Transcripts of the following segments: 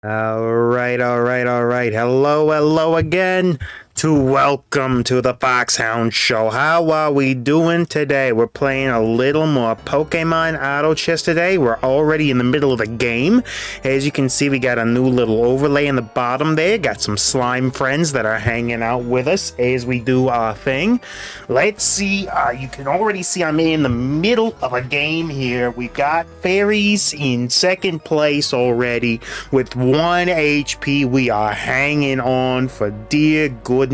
All right. Hello again. Welcome to the Foxhound Show. How are we doing today? We're playing a little more Pokemon Auto Chess today. We're already in the middle of the game. As you can see, we got a new little overlay in the bottom there. Got some slime friends that are hanging out with us as we do our thing. Let's see. You can already see I'm in the middle of a game here. We got fairies in second place already with 1 HP. We are hanging on for dear goodness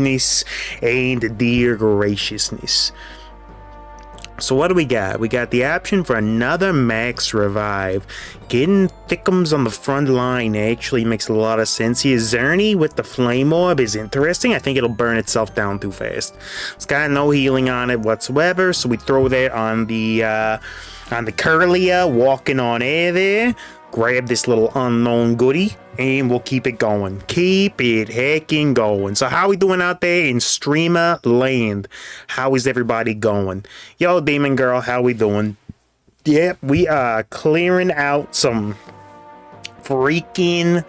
and dear graciousness. So what do we got? We got the option for another max revive. Getting thickums on the front line actually makes a lot of sense here. Zerny with the flame orb is interesting. I think it'll burn itself down too fast. It's got no healing on it whatsoever, so we throw that on the Curlia walking on air there. Grab this little unknown goodie, and we'll keep it going. Keep it heckin' going. So how we doing out there in Streamer Land? How is everybody going? Yo, Demon Girl, how we doing? Yep, we are clearing out some freaking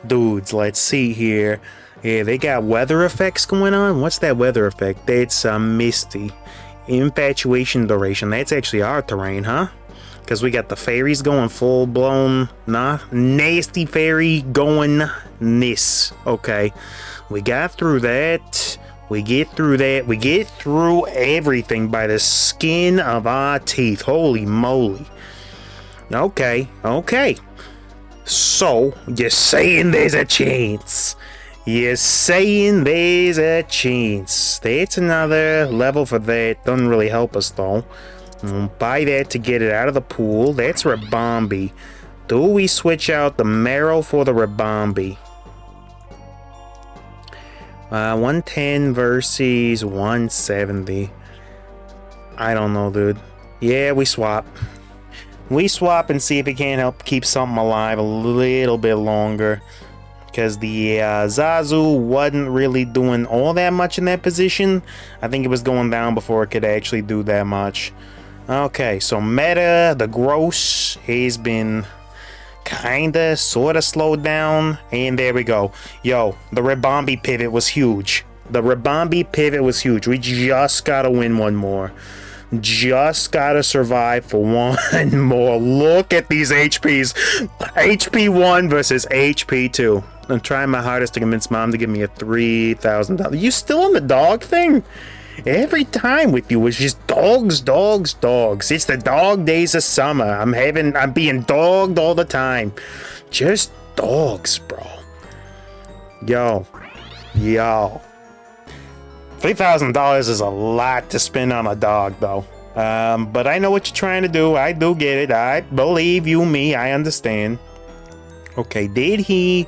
dudes. Let's see here. Yeah, they got weather effects going on. What's that weather effect? That's misty. Infatuation duration. That's actually our terrain, huh? Because we got the fairies going full-blown, nasty fairy going this. Okay, we got through that. We get through that. We get through everything by the skin of our teeth. Holy moly. Okay. So, you're saying there's a chance. You're saying there's a chance. That's another level for that. Doesn't really help us, though. We'll buy that to get it out of the pool. That's Rabombi. Do we switch out the Marrow for the Rabombi? 110 versus 170. I don't know, dude. Yeah, we swap. We swap and see if it can't help keep something alive a little bit longer. Because the Zazu wasn't really doing all that much in that position. I think it was going down before it could actually do that much. Okay, so meta, the gross, has been kinda, sorta slowed down, and there we go. Yo, the Rabombi pivot was huge. The Rabombi pivot was huge. We just gotta win one more. Just gotta survive for one more. Look at these HPs. HP 1 versus HP 2. I'm trying my hardest to convince Mom to give me a $3,000. You still on the dog thing? Every time with you, it's just dogs. It's the dog days of summer. I'm being dogged all the time. Just dogs, bro. Yo. $3,000 is a lot to spend on a dog, though. But I know what you're trying to do. I do get it. I believe you, me. I understand. Okay, did he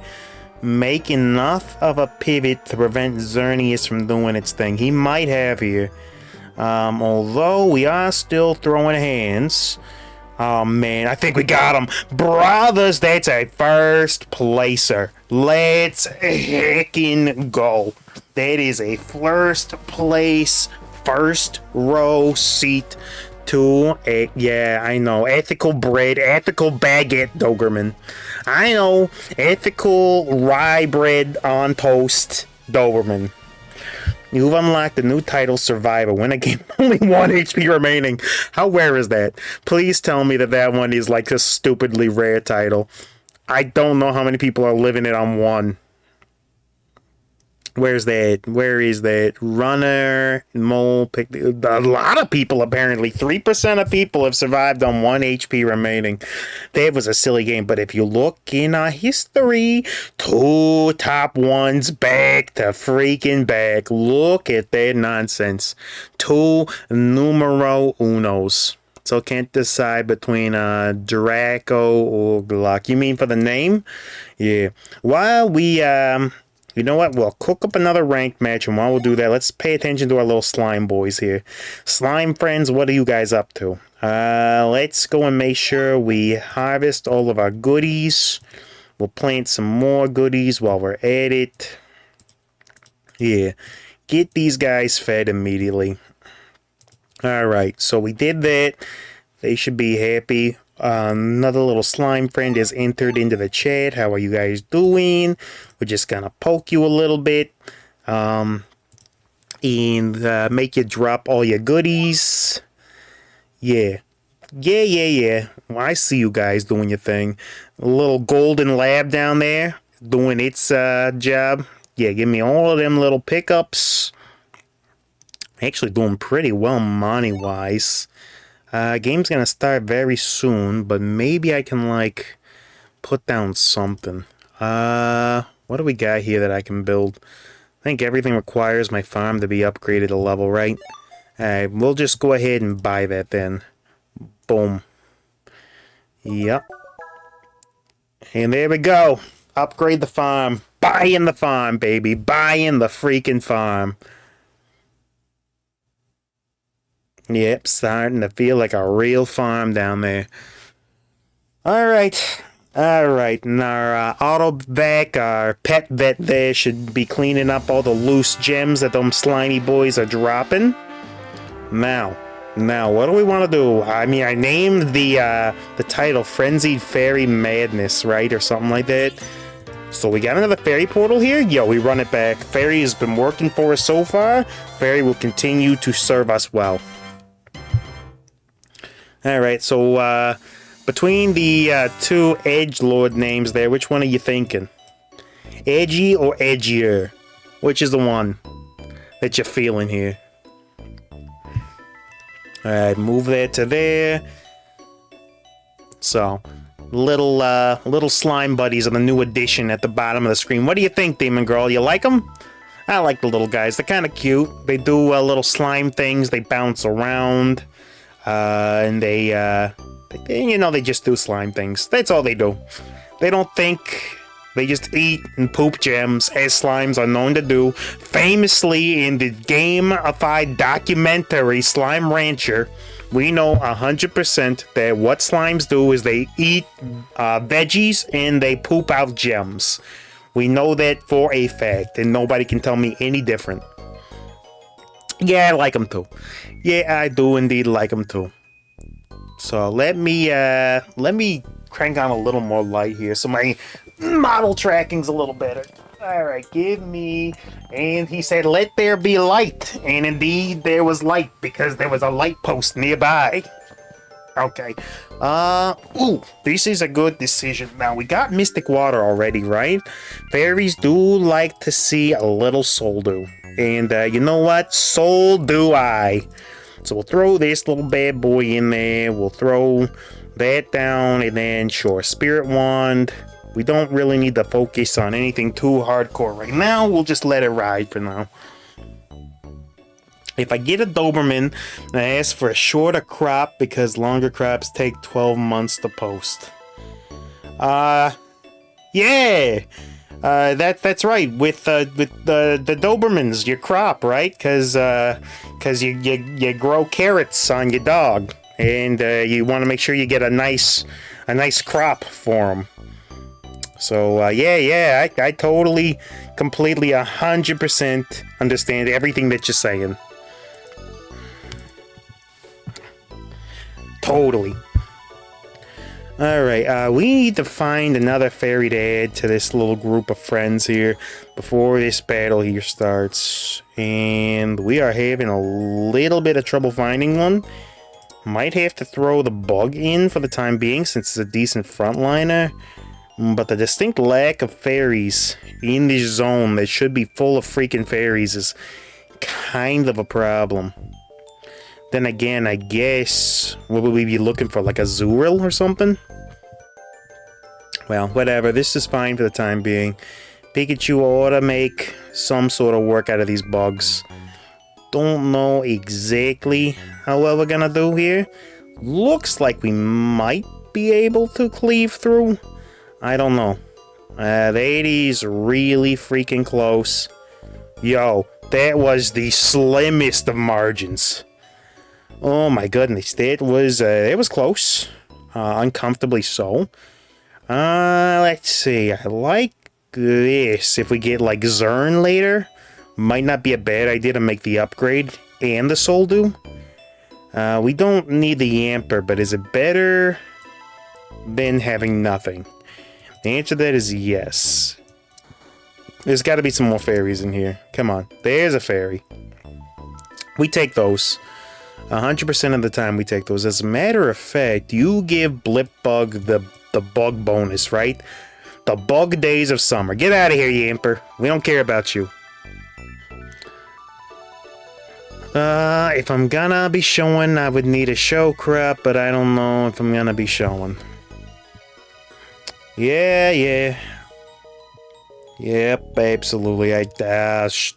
make enough of a pivot to prevent Xerneas from doing its thing? He might have here. Although we are still throwing hands. Oh man, I think we got him. Brothers, that's a first placer. Let's heckin' go. That is a first place, first row seat to a, yeah, I know, ethical bread, ethical baguette Doberman. I know, ethical rye bread on toast Doberman. You've unlocked the new title, Survivor. Win a game, only 1 HP remaining. How rare is that? Please tell me that one is like a stupidly rare title. I don't know how many people are living it on 1. Where's that? Where is that? Runner, mole, pick. A lot of people, apparently. 3% of people have survived on 1 HP remaining. That was a silly game, but if you look in our history, 2 top 1s back to freaking back. Look at that nonsense. 2 numero unos. So can't decide between Draco or Glock. You mean for the name? Yeah. While we, you know what? We'll cook up another ranked match, and while we'll do that, let's pay attention to our little slime boys here. Slime friends, what are you guys up to? Let's go and make sure we harvest all of our goodies. We'll plant some more goodies while we're at it. Yeah. Get these guys fed immediately. Alright, so we did that. They should be happy. Another little slime friend is entered into the chat. How are you guys doing? We're just gonna poke you a little bit. And make you drop all your goodies. Yeah. Yeah. Well, I see you guys doing your thing. A little golden lab down there doing its job. Yeah, give me all of them little pickups. Actually doing pretty well money-wise. Game's gonna start very soon, but maybe I can, like, put down something. What do we got here that I can build? I think everything requires my farm to be upgraded a level, right? Alright, we'll just go ahead and buy that then. Boom. Yep. And there we go. Upgrade the farm. Buy in the farm, baby. Buy in the freaking farm. Yep, starting to feel like a real farm down there. Alright. Alright, and our auto vac, our pet vet there should be cleaning up all the loose gems that them slimy boys are dropping. Now, what do we want to do? I mean, I named the title Frenzied Fairy Madness, right? Or something like that. So we got another fairy portal here? Yo, we run it back. Fairy has been working for us so far. Fairy will continue to serve us well. Alright, so, between the two edgelord names there, which one are you thinking? Edgy or edgier? Which is the one that you're feeling here? Alright, move that to there. So, little slime buddies are the new addition at the bottom of the screen. What do you think, Demon Girl? You like them? I like the little guys. They're kind of cute. They do little slime things. They bounce around. And they, you know, they just do slime things. That's all they do. They don't think. They just eat and poop gems, as slimes are known to do. Famously, in the gamified documentary Slime Rancher, we know 100% that what slimes do is they eat veggies and they poop out gems. We know that for a fact, and nobody can tell me any different. Yeah, I like them too. Yeah, I do indeed like them too. So let me crank on a little more light here so my model tracking's a little better. Alright, give me... And he said, let there be light. And indeed, there was light because there was a light post nearby. Okay. Ooh, this is a good decision. Now, we got Mystic Water already, right? Fairies do like to see a little soul dew. And, you know what? So do I. So we'll throw this little bad boy in there. We'll throw that down. And then, sure, Spirit Wand. We don't really need to focus on anything too hardcore right now. We'll just let it ride for now. If I get a Doberman, I ask for a shorter crop because longer crops take 12 months to post. Yeah! That's right. With the Dobermans, your crop, right? Cause you grow carrots on your dog, and you want to make sure you get a nice crop for them. So yeah, I totally, completely, 100% understand everything that you're saying. Totally. Alright, we need to find another fairy to add to this little group of friends here before this battle here starts. And we are having a little bit of trouble finding one. Might have to throw the bug in for the time being since it's a decent frontliner. But the distinct lack of fairies in this zone that should be full of freaking fairies is kind of a problem. Then again, I guess, what would we be looking for, like a Zuril or something? Well, whatever, this is fine for the time being. Pikachu ought to make some sort of work out of these bugs. Don't know exactly how well we're gonna do here. Looks like we might be able to cleave through. I don't know. The 80's really freaking close. Yo, that was the slimmest of margins. Oh my goodness, it was close. Uncomfortably so. Let's see, I like this. If we get, like, Zern later, might not be a bad idea to make the upgrade and the Soul Dew. We don't need the Yamper, but is it better than having nothing? The answer to that is yes. There's got to be some more fairies in here. Come on. There's a fairy. We take those. 100% of the time we take those. As a matter of fact, you give Blipbug the bug bonus, right? The bug days of summer. Get out of here, Yamper. We don't care about you. If I'm gonna be showing, I would need a show crop, but I don't know if I'm gonna be showing. Yeah. Yep, absolutely.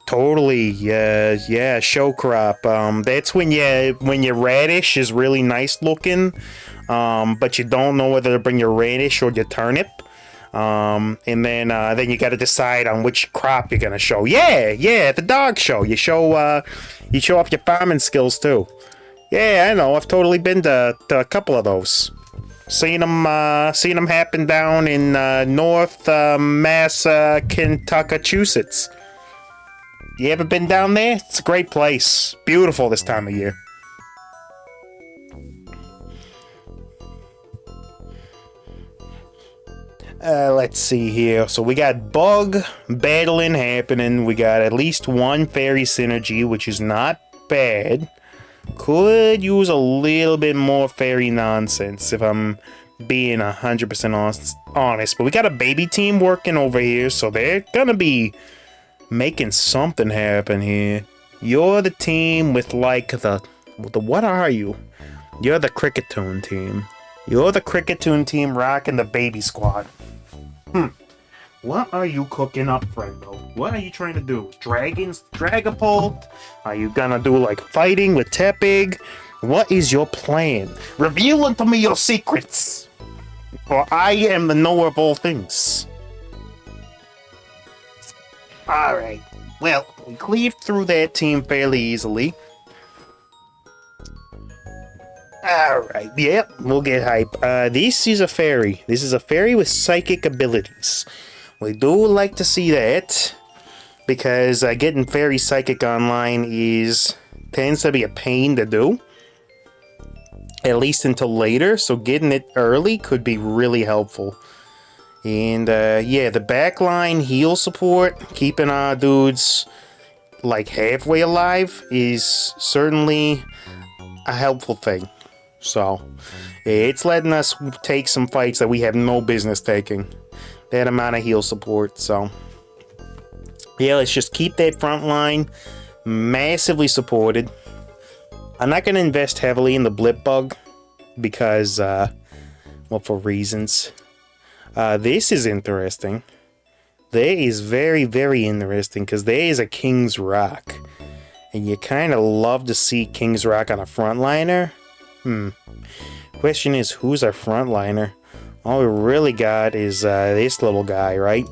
Totally. Yeah. Show crop. That's when your radish is really nice looking, but you don't know whether to bring your radish or your turnip. And then you got to decide on which crop you're gonna show. Yeah, the dog show. You show off your farming skills too. Yeah, I know. I've totally been to a couple of those. Seen them happen down in North Massachusetts. You ever been down there? It's a great place. Beautiful this time of year. Let's see here. So we got bug battling happening. We got at least one fairy synergy, which is not bad. Could use a little bit more fairy nonsense if I'm being 100% honest. But we got a baby team working over here, so they're gonna be making something happen here. You're the team with like the what are you? You're the Cricketoon team. You're the Cricketoon team rocking the baby squad. What are you cooking up, Frendo? What are you trying to do? Dragapult? Are you gonna do like fighting with Tepig? What is your plan? Reveal unto me your secrets, for I am the knower of all things. Alright, well, we cleaved through that team fairly easily. Alright, yep, we'll get hype. This is a fairy. This is a fairy with psychic abilities. We do like to see that, because getting fairy psychic online tends to be a pain to do. At least until later, so getting it early could be really helpful. And yeah, the backline heal support, keeping our dudes like halfway alive, is certainly a helpful thing. So, it's letting us take some fights that we have no business taking. That amount of heal support, so yeah, let's just keep that front line massively supported. I'm not going to invest heavily in the Blipbug because, well, for reasons. This is interesting. That is very, very interesting, because there is a King's Rock. And you kind of love to see King's Rock on a frontliner. Question is, who's our frontliner? All we really got is this little guy, right?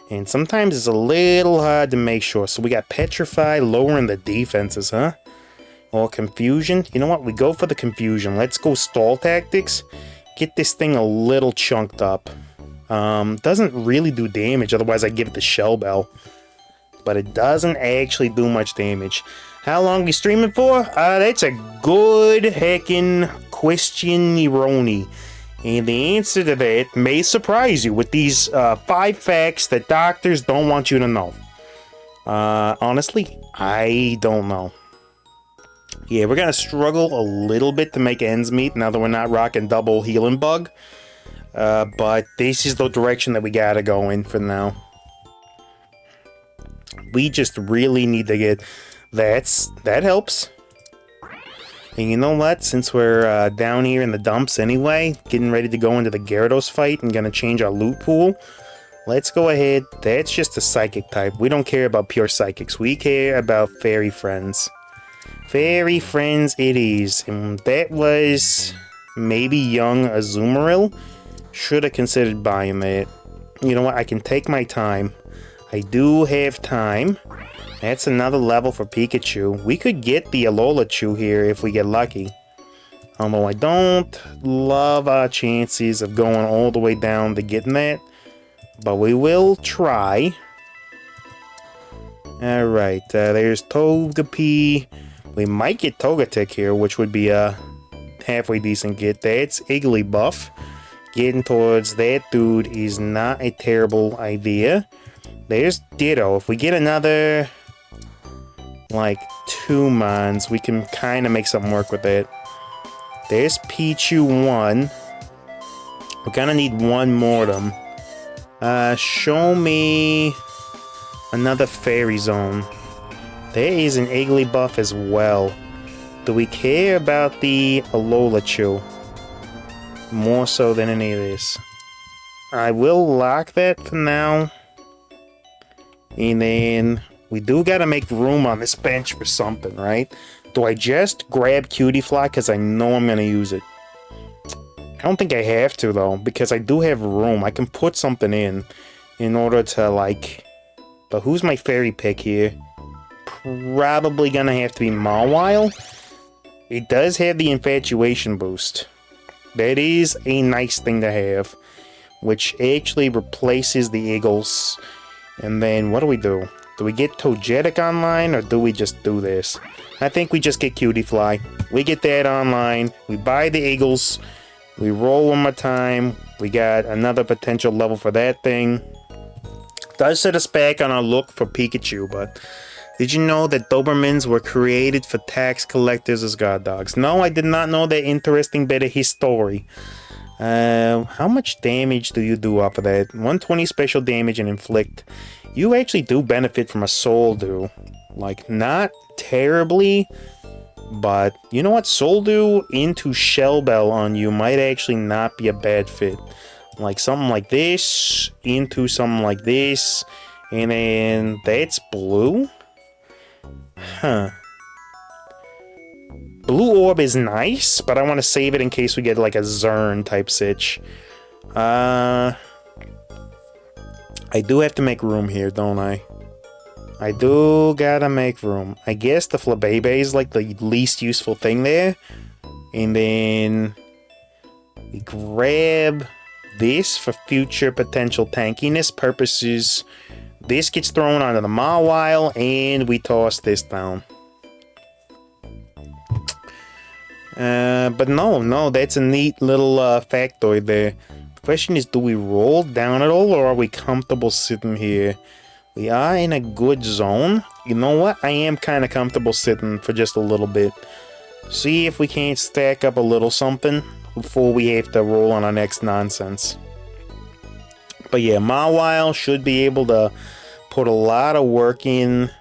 And sometimes it's a little hard to make sure. So we got Petrify lowering the defenses, huh? Or Confusion. You know what? We go for the Confusion. Let's go stall tactics. Get this thing a little chunked up. Doesn't really do damage. Otherwise, I'd give it the Shell Bell. But it doesn't actually do much damage. How long we streaming for? That's a good heckin' question, Ironi. And the answer to that may surprise you with these 5 facts that doctors don't want you to know. Honestly, I don't know. Yeah, we're gonna struggle a little bit to make ends meet now that we're not rocking double healing bug. But this is the direction that we gotta go in for now. We just really need to get... That helps. And you know what? Since we're down here in the dumps anyway, getting ready to go into the Gyarados fight and gonna change our loot pool, let's go ahead. That's just a psychic type. We don't care about pure psychics. We care about fairy friends. Fairy friends it is. And that was maybe young Azumarill. Should have considered buying that. You know what? I can take my time. I do have time. That's another level for Pikachu. We could get the Alola-Chew here if we get lucky. Although I don't love our chances of going all the way down to getting that. But we will try. Alright, there's Togepi. We might get Togetic here, which would be a halfway decent get. That's Igglybuff. getting towards that dude is not a terrible idea. There's Ditto. If we get another, like, 2 mons, we can kind of make something work with that. There's Pichu 1. We're gonna need 1 more of them. Show me another fairy zone. There is an Igglybuff as well. Do we care about the Alolachu? More so than any of this. I will lock that for now. And then we do gotta make room on this bench for something, right? Do I just grab Cutie Fly because I know I'm gonna use it? I don't think I have to though, because I do have room. I can put something in order to like... But who's my fairy pick here? Probably gonna have to be Mawile. It does have the infatuation boost. That is a nice thing to have, which actually replaces the Eagles. And then what do we do? Do we get Togetic online, or do we just do this? I think we just get Cutie Fly. We get that online. We buy the Eagles. We roll one more time. We got another potential level for that thing. Does set us back on our look for Pikachu, but did you know that Dobermans were created for tax collectors as guard dogs? No, I did not know that interesting bit of his story. How much damage do you do off of that? 120 special damage and inflict. You actually do benefit from a Soul Dew. Like, not terribly, but you know what? Soul Dew into Shell Bell on you might actually not be a bad fit. Like something like this into something like this, and then that's blue? Huh. Blue Orb is nice, but I want to save it in case we get like a Zern type sitch. I do have to make room here, don't I? I do gotta make room. I guess the Flabebe is like the least useful thing there. And then we grab this for future potential tankiness purposes. This gets thrown onto the Mawile, and we toss this down. But no, that's a neat little factoid there. The question is, do we roll down at all, or are we comfortable sitting here? We are in a good zone. You know what? I am kind of comfortable sitting for just a little bit. See if we can't stack up a little something before we have to roll on our next nonsense. But yeah, Mawile should be able to put a lot of work in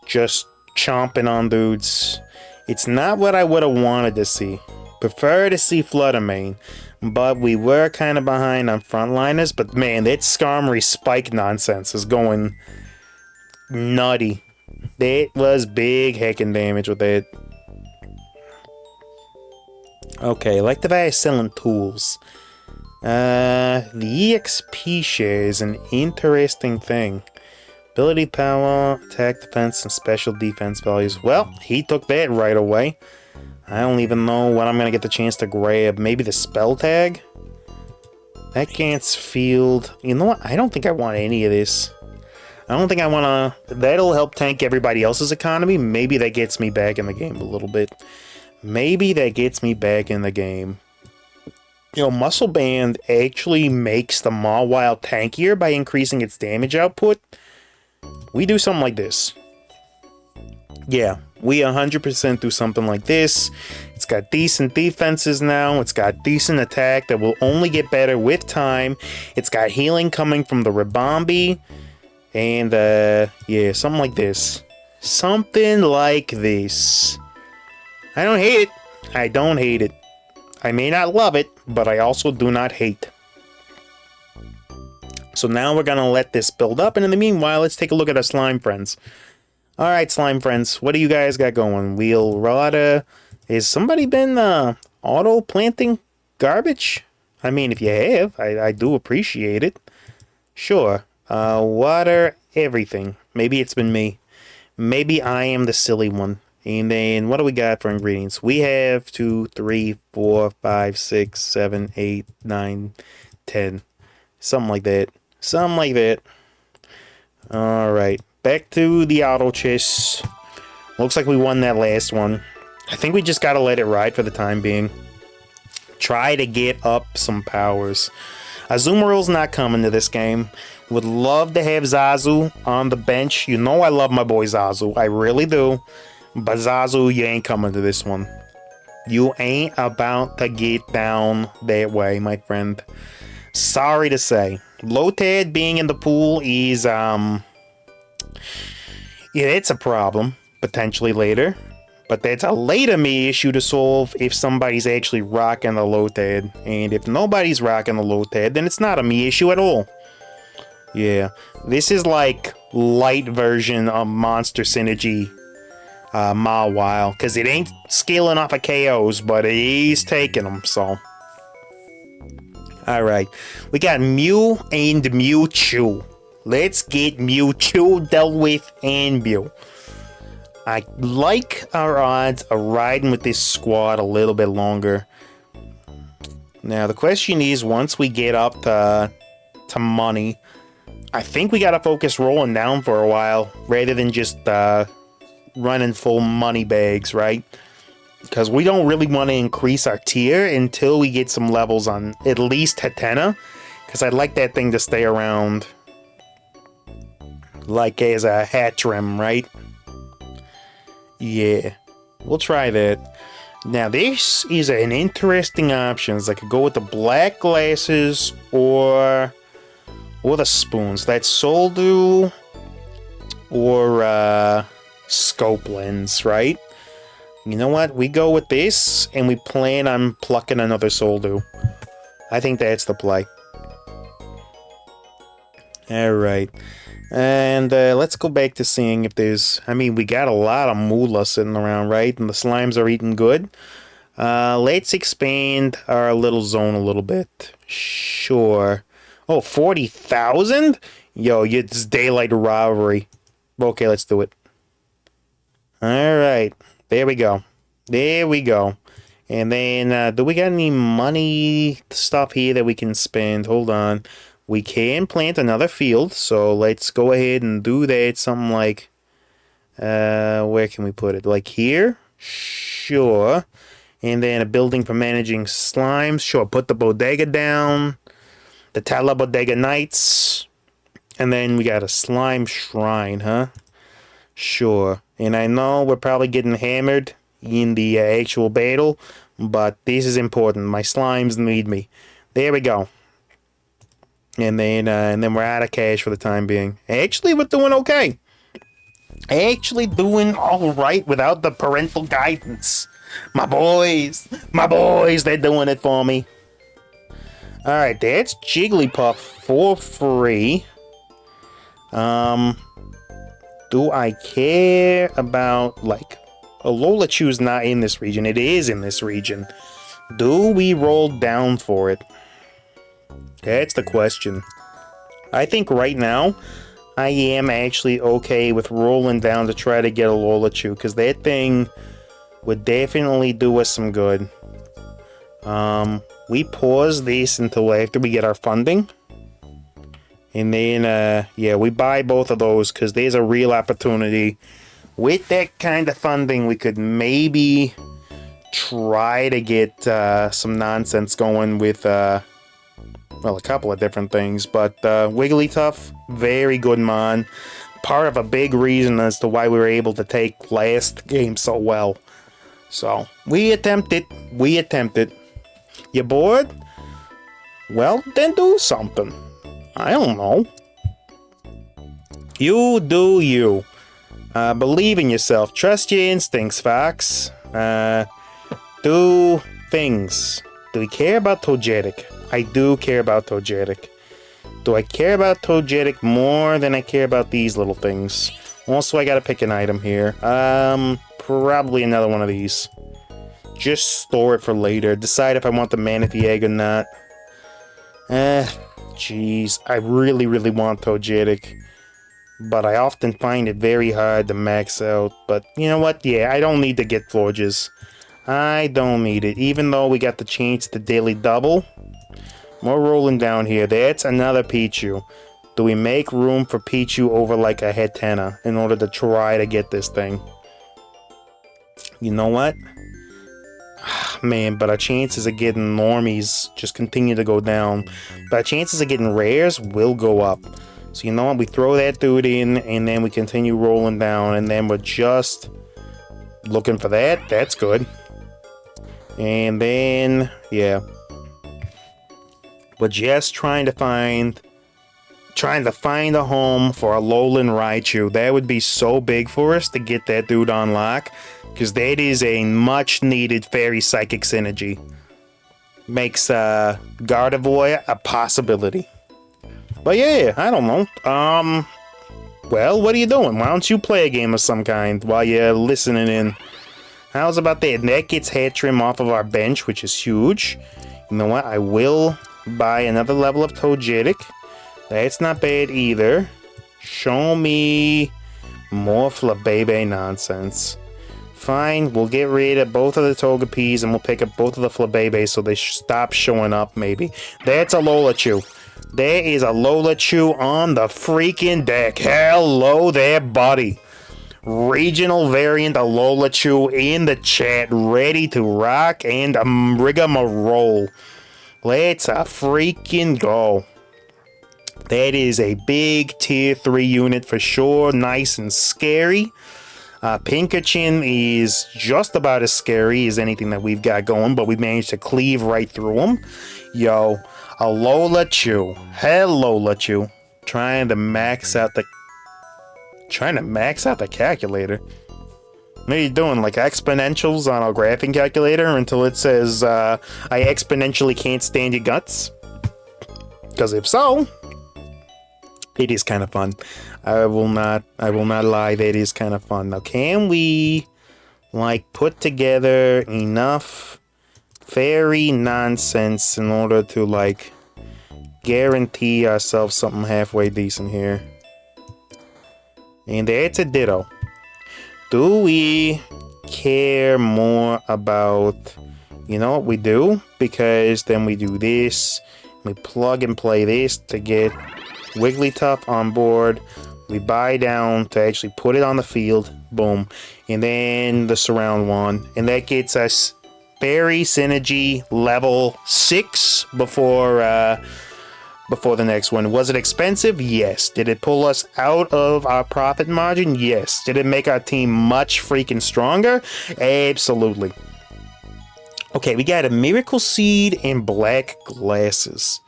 just chomping on dudes. It's not what I would have wanted to see. Prefer to see Fluttermane, but we were kind of behind on frontliners. But man, that Skarmory spike nonsense is going nutty. That was big heckin' damage with that. Okay, Electivire is selling tools. The EXP share is an interesting thing. Ability power, attack defense, and special defense values. Well, he took that right away. I don't even know what I'm going to get the chance to grab. Maybe the spell tag? That Gant's field. You know what? I don't think I want any of this. I don't think I want to... That'll help tank everybody else's economy. Maybe that gets me back in the game a little bit. Maybe that gets me back in the game. You know, Muscle Band actually makes the Mawile tankier by increasing its damage output. We do something like this. Yeah, we 100% do something like this. It's got decent defenses now. It's got decent attack that will only get better with time. It's got healing coming from the Ribombee. And, yeah, something like this. Something like this. I don't hate it. I don't hate it. I may not love it, but I also do not hate. So now we're going to let this build up, and in the meanwhile, let's take a look at our slime friends. Alright, slime friends, what do you guys got going? Wheel Rada. Has somebody been auto-planting garbage? I mean, if you have, I do appreciate it. Sure. Water everything. Maybe it's been me. Maybe I am the silly one. And then, what do we got for ingredients? We have 2, 3, 4, 5, 6, 7, 8, 9, 10. Something like that. Something like that. Alright. Back to the auto chest. Looks like we won that last one. I think we just gotta let it ride for the time being. Try to get up some powers. Azumarill's not coming to this game. Would love to have Zazu on the bench. You know I love my boy Zazu. I really do. But Zazu, you ain't coming to this one. You ain't about to get down that way, my friend. Sorry to say. Lotad being in the pool is, yeah, it's a problem. Potentially later. But that's a later me issue to solve if somebody's actually rocking the Lotad. And if nobody's rocking the Lotad, then it's not a me issue at all. Yeah. This is like light version of Monster Synergy Mawile. Because it ain't scaling off of KOs, but it is taking them, so. Alright. We got Mew and Mewtwo. Let's get Mewtwo dealt with and Mew. I like our odds of riding with this squad a little bit longer. Now, the question is, once we get up to money, I think we gotta focus rolling down for a while, rather than just running full money bags, right? Because we don't really want to increase our tier until we get some levels on at least Hatena, because I'd like that thing to stay around, like as a Hatchrim, right? Yeah, we'll try that. Now, this is an interesting option. I could go with the black glasses or the spoons. That's Soldu or scope lens, right? You know what? We go with this, and we plan on plucking another Soldu. I think that's the play. Alright. And let's go back to seeing if there's... I mean, we got a lot of moolah sitting around, right? And the slimes are eating good. Let's expand our little zone a little bit. Sure. Oh, 40,000? Yo, it's daylight robbery. Okay, let's do it. Alright. There we go. There we go. And then, do we got any money stuff here that we can spend? Hold on. We can plant another field, so let's go ahead and do that. Something like, where can we put it? Like here? Sure. And then a building for managing slimes. Sure, put the bodega down. The Tala Bodega Knights. And then we got a slime shrine, huh? Sure. And I know we're probably getting hammered in the actual battle, but this is important. My slimes need me. There we go. And then we're out of cash for the time being. Actually, we're doing okay. Actually doing all right without the parental guidance. My boys, they're doing it for me. All right, that's Jigglypuff for free. Do I care about, like, Alolachu's not in this region. It is in this region. Do we roll down for it? That's the question. I think right now, I am actually okay with rolling down to try to get a Alolachu, because that thing would definitely do us some good. We pause this until after we get our funding. And then, yeah, we buy both of those, because there's a real opportunity. With that kind of funding, we could maybe try to get some nonsense going with... well, a couple of different things, but Wigglytuff, very good mon. Part of a big reason as to why we were able to take last game so well. So, we attempted. We attempted. You bored? Well, then do something. I don't know. You do you. Believe in yourself. Trust your instincts, Fox. Do things. Do we care about Togetic? I do care about Togetic. Do I care about Togetic more than I care about these little things? Also, I gotta pick an item here. Probably another one of these. Just store it for later. Decide if I want the Manaphy egg or not. Jeez. I really, really want Togetic. But I often find it very hard to max out. But, you know what? Yeah, I don't need to get Forges. I don't need it. Even though we got the change to daily double. We're rolling down here. That's another Pichu. Do we make room for Pichu over like a Hatena in order to try to get this thing? You know what? man, but our chances of getting normies just continue to go down. But our chances of getting rares will go up. So you know what? We throw that dude in, and then we continue rolling down, and then we're just looking for that. That's good. And then, yeah. We're just trying to find a home for a Alolan Raichu. That would be so big for us to get that dude on lock, because that is a much needed fairy psychic synergy. Makes Gardevoir a possibility. But yeah, I don't know. Well, what are you doing? Why don't you play a game of some kind while you're listening in? How's about that? And that gets Hatchrim off of our bench, which is huge. You know what? I will buy another level of Togetic. That's not bad either. Show me more Flabébé nonsense. Fine, we'll get rid of both of the Togepis and we'll pick up both of the Flabébés so they stop showing up, maybe. That's a Lolachew. There is a Lolachew on the freaking deck. Hello there, buddy. Regional variant of Lolachew in the chat, ready to rock and rigmarole. Let's freaking go. That is a big tier 3 unit for sure. Nice and scary. Pinkachin is just about as scary as anything that we've got going, but we managed to cleave right through him. Yo, a Lolachew. Hello, Lolachew. Trying to max out the calculator. What are you doing? Like exponentials on a graphing calculator until it says, I exponentially can't stand your guts? Because if so, it is kind of fun. I will not lie, that is kind of fun. Now, can we, like, put together enough fairy nonsense in order to, like, guarantee ourselves something halfway decent here? And that's a ditto. Do we care more about, you know what we do? Because then we do this, we plug and play this to get Wigglytuff on board. We buy down to actually put it on the field. Boom. And then the surround one. And that gets us Fairy Synergy level 6 before the next one. Was it expensive? Yes. Did it pull us out of our profit margin? Yes. Did it make our team much freaking stronger? Absolutely. Okay, we got a Miracle Seed and black glasses.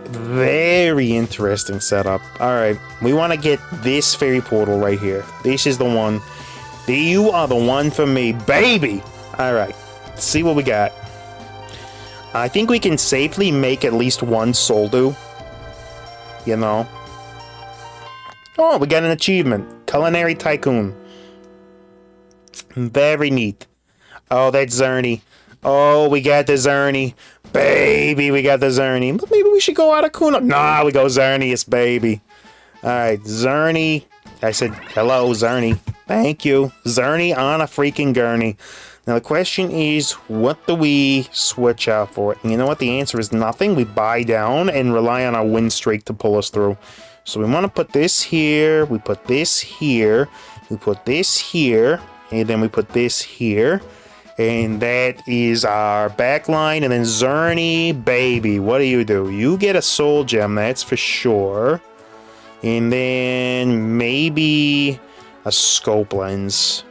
Very interesting setup. Alright, we want to get this fairy portal right here. This is the one. You are the one for me, baby! Alright, let's see what we got. I think we can safely make at least one Soldu. You know. Oh, we got an achievement. Culinary Tycoon. Very neat. Oh, that's Zerny. Oh, we got the Zerny. Baby, we got the Zerny. But maybe we should go out of Kuno. Nah, we go Xerneas, baby. Alright, Zerny. I said, hello, Zerny. Thank you. Zerny on a freaking gurney. Now, the question is, what do we switch out for? And you know what? The answer is nothing. We buy down and rely on our win streak to pull us through. So we want to put this here. We put this here. We put this here. And then we put this here. And that is our backline. And then Zerny, baby, what do? You get a soul gem, that's for sure. And then maybe a scope lens.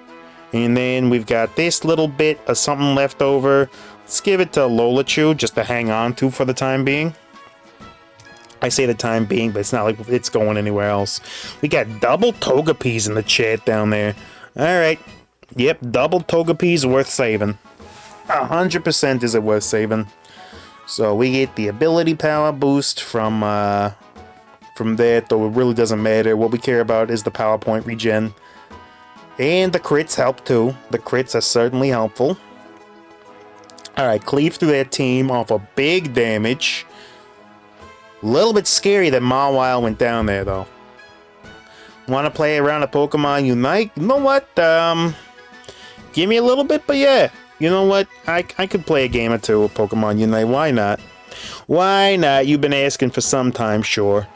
And then we've got this little bit of something left over. Let's give it to Lolachew just to hang on to for the time being. I say the time being, but it's not like it's going anywhere else. We got double Togepis in the chat down there. Alright. Yep, double Togepis worth saving. 100% is it worth saving. So we get the ability power boost from that, though it really doesn't matter. What we care about is the power point regen. And the crits help too. The crits are certainly helpful. Alright, cleave through that team off of big damage. A little bit scary that Mawile went down there though. Want to play around a Pokemon Unite? You know what? Give me a little bit, but yeah. You know what? I could play a game or two of Pokemon Unite. Why not? Why not? You've been asking for some time, sure.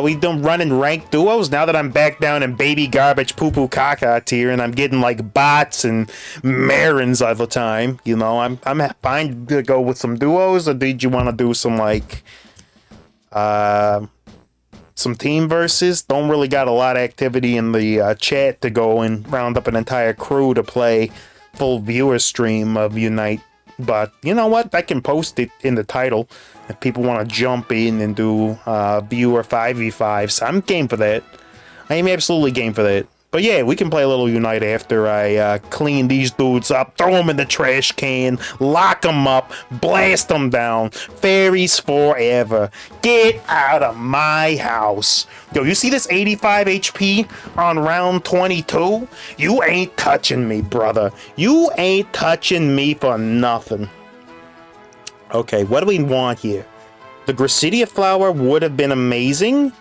We don't run in ranked duos now that I'm back down in baby garbage poo poo caca tier and I'm getting like bots and marins all the time. You know, I'm fine to go with some duos, or did you want to do some like some team versus? Don't really got a lot of activity in the chat to go and round up an entire crew to play full viewer stream of Unite. But you know what? I can post it in the title if people want to jump in and do viewer 5v5. So I'm game for that. I am absolutely game for that. But yeah, we can play a little Unite after I clean these dudes up, throw them in the trash can, lock them up, blast them down. Fairies forever. Get out of my house. Yo, you see this 85 HP on round 22? You ain't touching me, brother. You ain't touching me for nothing. Okay, what do we want here? The Gracidia flower would have been amazing.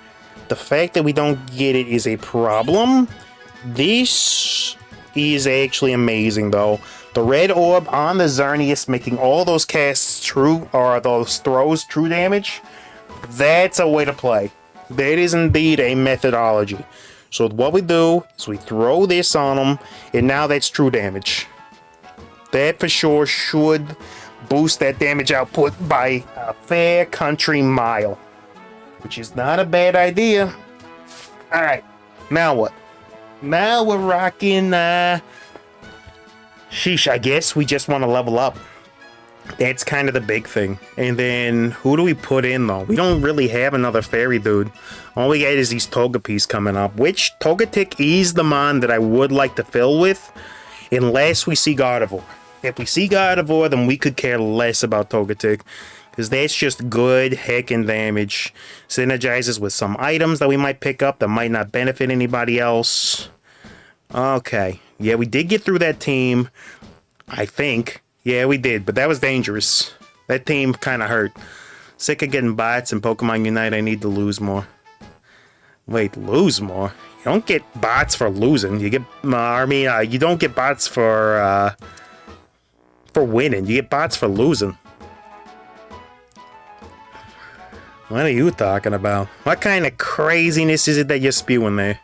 The fact that we don't get it is a problem. This is actually amazing, though. The red orb on the Xerneas making all those casts true, or those throws true damage. That's a way to play. That is indeed a methodology. So what we do is we throw this on them, and now that's true damage. That for sure should boost that damage output by a fair country mile, which is not a bad idea. Alright, now what? Now we're rocking, sheesh, I guess we just want to level up. That's kind of the big thing. And then, who do we put in, though? We don't really have another fairy dude. All we get is these Togepi's coming up, which Togetic is the mon that I would like to fill with, unless we see Gardevoir. If we see Gardevoir, then we could care less about Togetic, because that's just good heckin' damage. Synergizes with some items that we might pick up that might not benefit anybody else. Okay. Yeah, we did get through that team. I think. Yeah, we did, but that was dangerous. That team kind of hurt. Sick of getting bots in Pokemon Unite. I need to lose more. Wait, lose more? You don't get bots for losing. You get, you don't get bots for winning. You get bots for losing. What are you talking about? What kind of craziness is it that you're spewing there?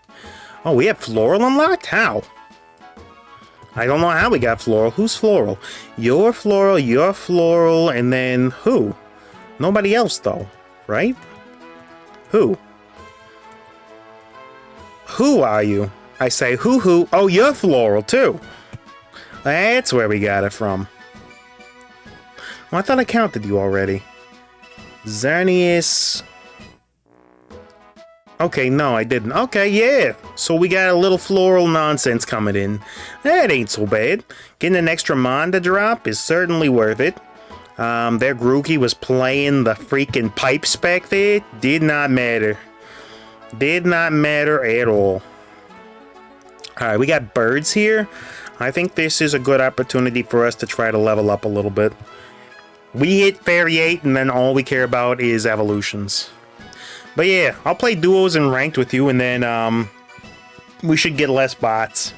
Oh, we have Floral unlocked? How? I don't know how we got Floral. Who's Floral? You're Floral, and then who? Nobody else, though, right? Who? Who are you? I say, who? Oh, you're Floral, too. That's where we got it from. Well, I thought I counted you already. Xerneas. Okay, no, I didn't. Okay, yeah. So we got a little floral nonsense coming in. That ain't so bad. Getting an extra mon to drop is certainly worth it. Their Grookey was playing the freaking pipes back there. Did not matter. Did not matter at all. Alright, we got birds here. I think this is a good opportunity for us to try to level up a little bit. We hit Fairy 8, and then all we care about is evolutions. But yeah, I'll play duos and ranked with you, and then we should get less bots.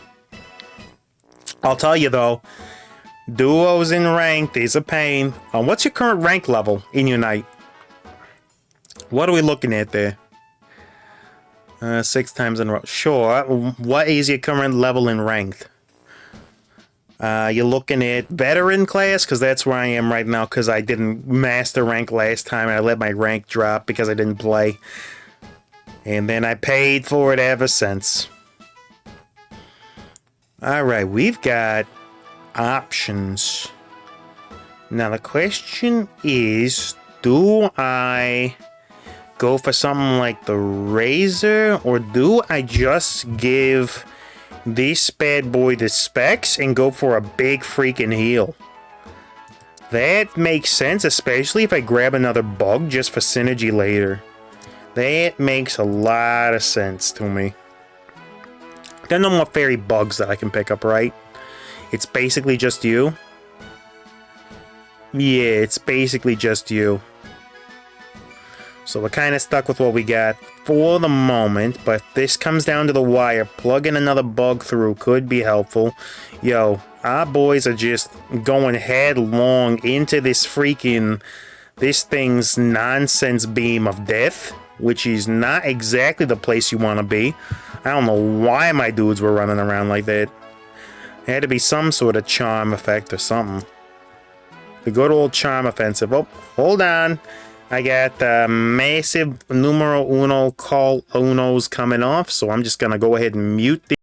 I'll tell you, though, duos and ranked is a pain. What's your current rank level in Unite? What are we looking at there? 6 times in a row. Sure. What is your current level in ranked? You're looking at veteran class, because that's where I am right now, because I didn't master rank last time. I let my rank drop because I didn't play. And then I paid for it ever since. Alright, we've got options. Now the question is, do I go for something like the Razor, or do I just give this bad boy the specs and go for a big freaking heal? That makes sense, especially if I grab another bug just for synergy later. That makes a lot of sense to me. There are no more fairy bugs that I can pick up, right? It's basically just you. Yeah, it's basically just you. So we're kind of stuck with what we got for the moment, but this comes down to the wire. Plugging another bug through could be helpful. Yo, our boys are just going headlong into this freaking this thing's nonsense beam of death, which is not exactly the place you want to be. I don't know why my dudes were running around like that. It had to be some sort of charm effect or something. The good old charm offensive. Oh, hold on. I got the massive numero uno call unos coming off, so I'm just going to go ahead and mute the...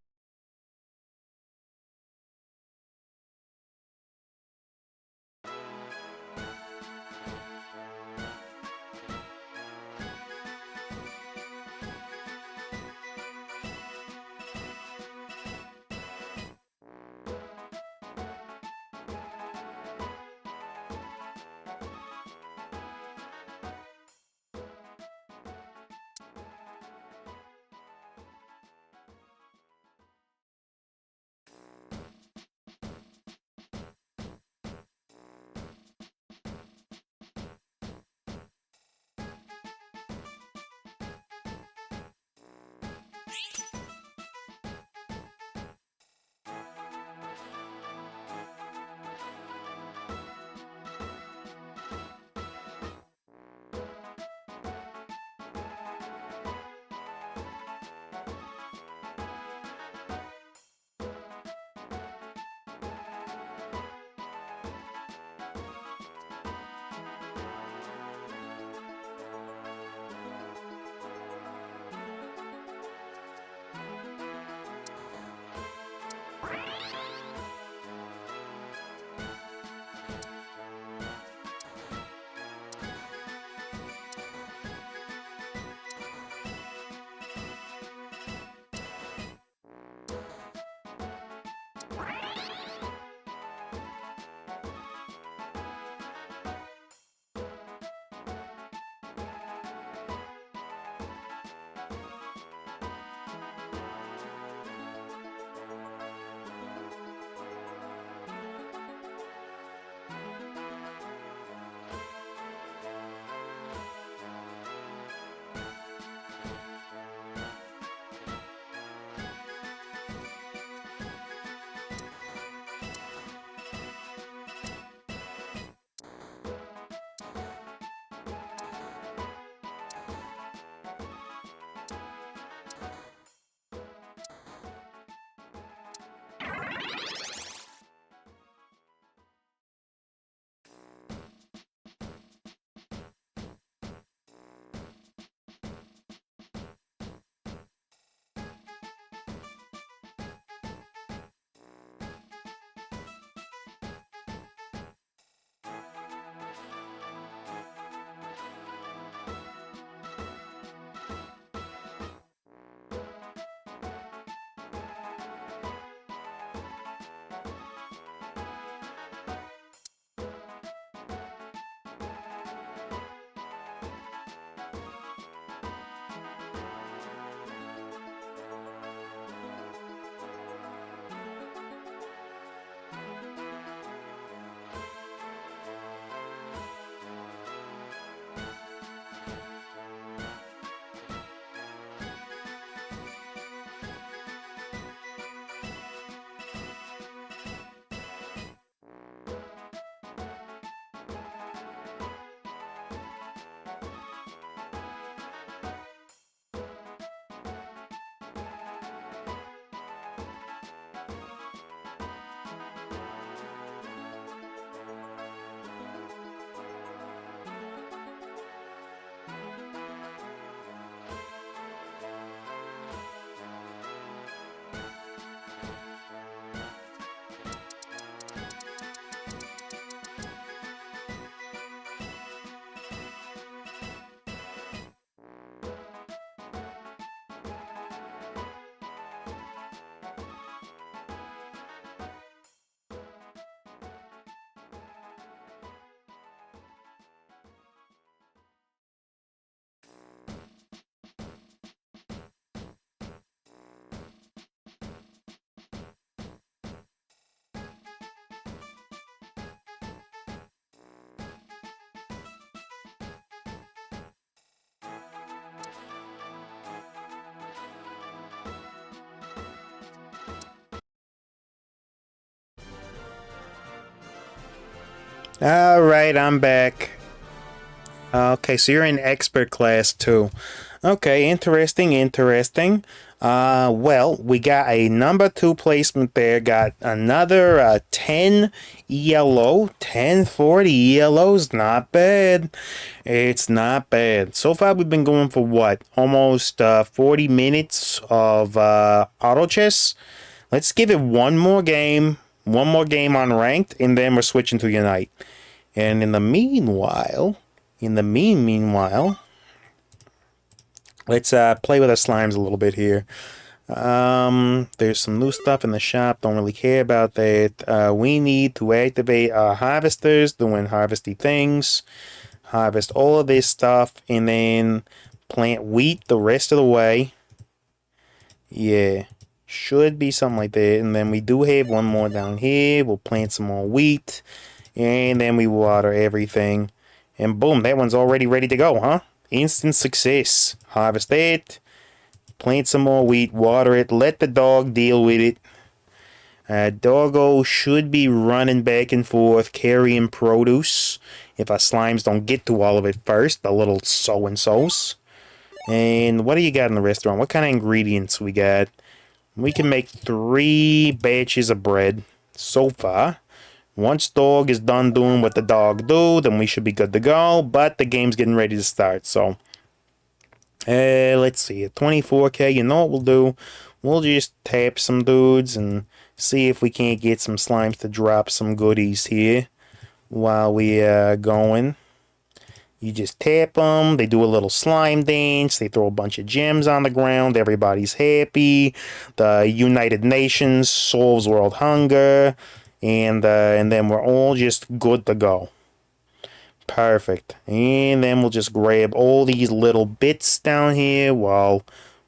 Alright, I'm back. Okay, so you're in expert class too. Okay, interesting, interesting. Well, we got a number 2 placement there. Got another 10 yellow, 1040 yellows. Not bad. It's not bad. So far, we've been going for what? Almost 40 minutes of auto chess. Let's give it one more game. One more game on ranked, and then we're switching to Unite. And in the meanwhile, let's play with our slimes a little bit here. There's some new stuff in the shop. Don't really care about that. We need to activate our harvesters, doing harvesty things. Harvest all of this stuff, and then plant wheat the rest of the way. Yeah, should be something like that. And then we do have one more down here. We'll plant some more wheat, and then we water everything. And boom, that one's already ready to go, huh? Instant success. Harvest it. Plant some more wheat. Water it. Let the dog deal with it. Doggo should be running back and forth, carrying produce. If our slimes don't get to all of it first, the little so-and-sos. And what do you got in the restaurant? What kind of ingredients we got? We can make 3 batches of bread so far. Once dog is done doing what the dog do, then we should be good to go. But the game's getting ready to start, so let's see. At 24k, you know what we'll do? We'll just tap some dudes and see if we can't get some slimes to drop some goodies here while we going. You just tap them. They do a little slime dance. They throw a bunch of gems on the ground. Everybody's happy. The United Nations solves world hunger. And then we're all just good to go. Perfect. And then we'll just grab all these little bits down here while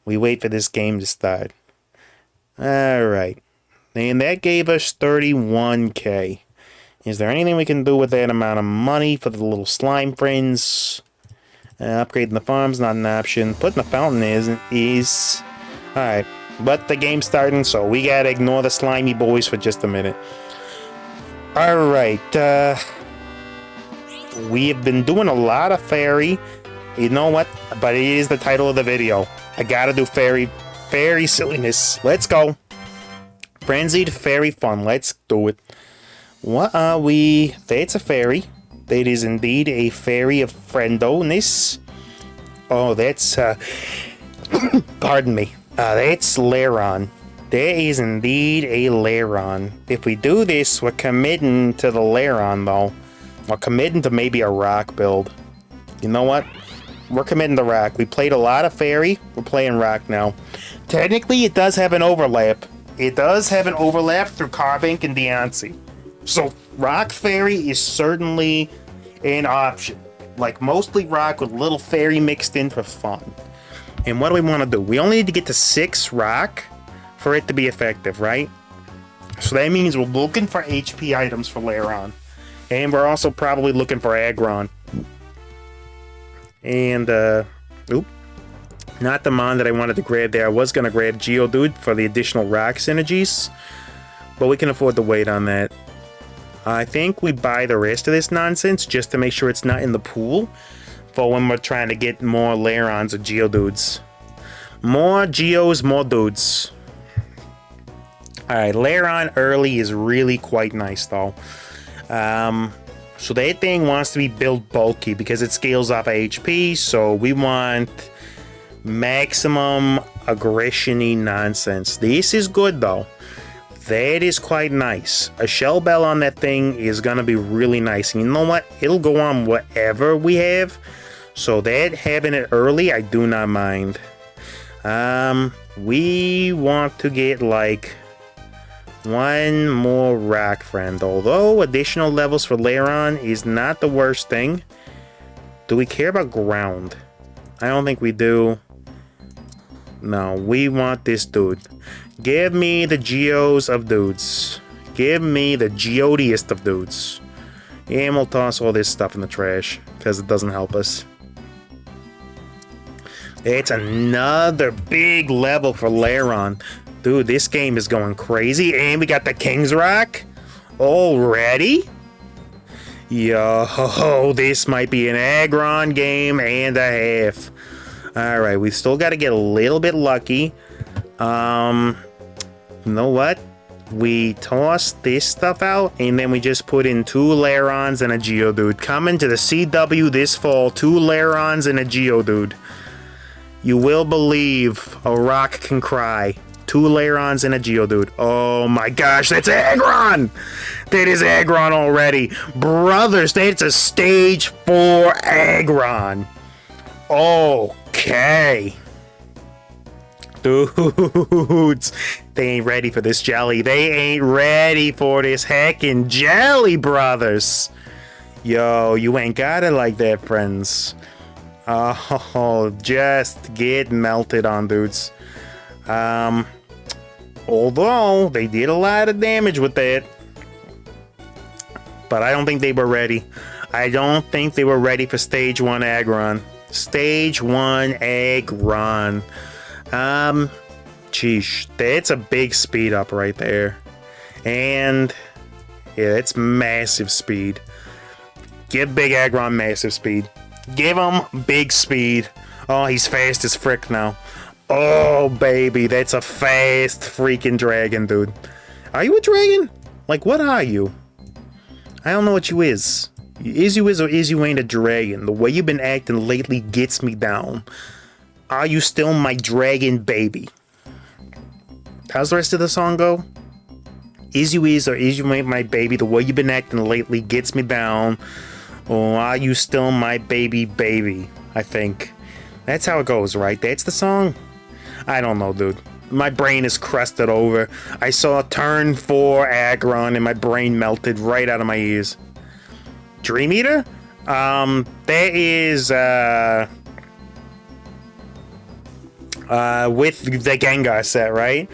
we wait for this game to start. Alright. And that gave us 31k. Is there anything we can do with that amount of money for the little slime friends? Upgrading the farm's not an option. Putting the fountain is. Alright. But the game's starting, so we gotta ignore the slimy boys for just a minute. Alright, we have been doing a lot of fairy. You know what? But it is the title of the video. I gotta do fairy silliness. Let's go. Frenzied fairy fun. Let's do it. What are we? That's a fairy. That is indeed a fairy of friendliness. Oh, that's, pardon me. That's Laron. There is indeed a Laron. If we do this, we're committing to the Laron, though. We're committing to maybe a rock build. You know what? We're committing to rock. We played a lot of fairy. We're playing rock now. Technically, it does have an overlap. It does have an overlap through Carbink and Deontay. So, rock fairy is certainly an option. Like, mostly rock with little fairy mixed in for fun. And what do we want to do? We only need to get to 6 rock for it to be effective, right? So that means we're looking for HP items for Laron. And we're also probably looking for Aggron. And, oop. Not the Mon that I wanted to grab there. I was going to grab Geodude for the additional rock synergies. But we can afford to wait on that. I think we buy the rest of this nonsense just to make sure it's not in the pool for when we're trying to get more Larons or Geodudes. More Geos, more dudes. Alright, Laron early is really quite nice though. So that thing wants to be built bulky because it scales off of HP, so we want maximum aggression-y nonsense. This is good though. That is quite nice. A shell bell on that thing is gonna be really nice. And you know what? It'll go on whatever we have. So that having it early, I do not mind. We want to get like one more rock friend. Although additional levels for Laron is not the worst thing. Do we care about ground? I don't think we do. No, we want this dude. Give me the Geos of dudes. Give me the Geodiest of dudes. And we'll toss all this stuff in the trash, because it doesn't help us. It's another big level for Laron. Dude, this game is going crazy. And we got the King's Rock already? Yo, this might be an Aggron game and a half. Alright, we still got to get a little bit lucky. You know what? We toss this stuff out, and then we just put in 2 Larons and a Geodude. Coming to the CW this fall, 2 Larons and a Geodude. You will believe a rock can cry. 2 Larons and a Geodude. Oh my gosh, that's Aggron! That is Aggron already. Brothers, that's a stage 4 Aggron. Okay. Dudes, they ain't ready for this jelly. They ain't ready for this heckin' jelly, brothers. Yo, you ain't got it like that, friends. Oh, just get melted on, dudes. Although they did a lot of damage with that, but I don't think they were ready. I don't think they were ready for stage 1 Aggron. Stage 1 Aggron. Sheesh, that's a big speed up right there. And yeah, it's massive speed. Give Big Aggron massive speed. Give him big speed. Oh, he's fast as frick now. Oh, baby, that's a fast freaking dragon, dude. Are you a dragon? Like, what are you? I don't know what you is. Is you is or is you ain't a dragon? The way you've been acting lately gets me down. Are you still my dragon baby? How's the rest of the song go? Is you is or is you ain't my baby? The way you've been acting lately gets me down. Or are you still my baby baby? I think. That's how it goes, right? That's the song? I don't know, dude. My brain is crusted over. I saw turn 4 Aggron and my brain melted right out of my ears. Dream Eater? That is, with the Gengar set, right?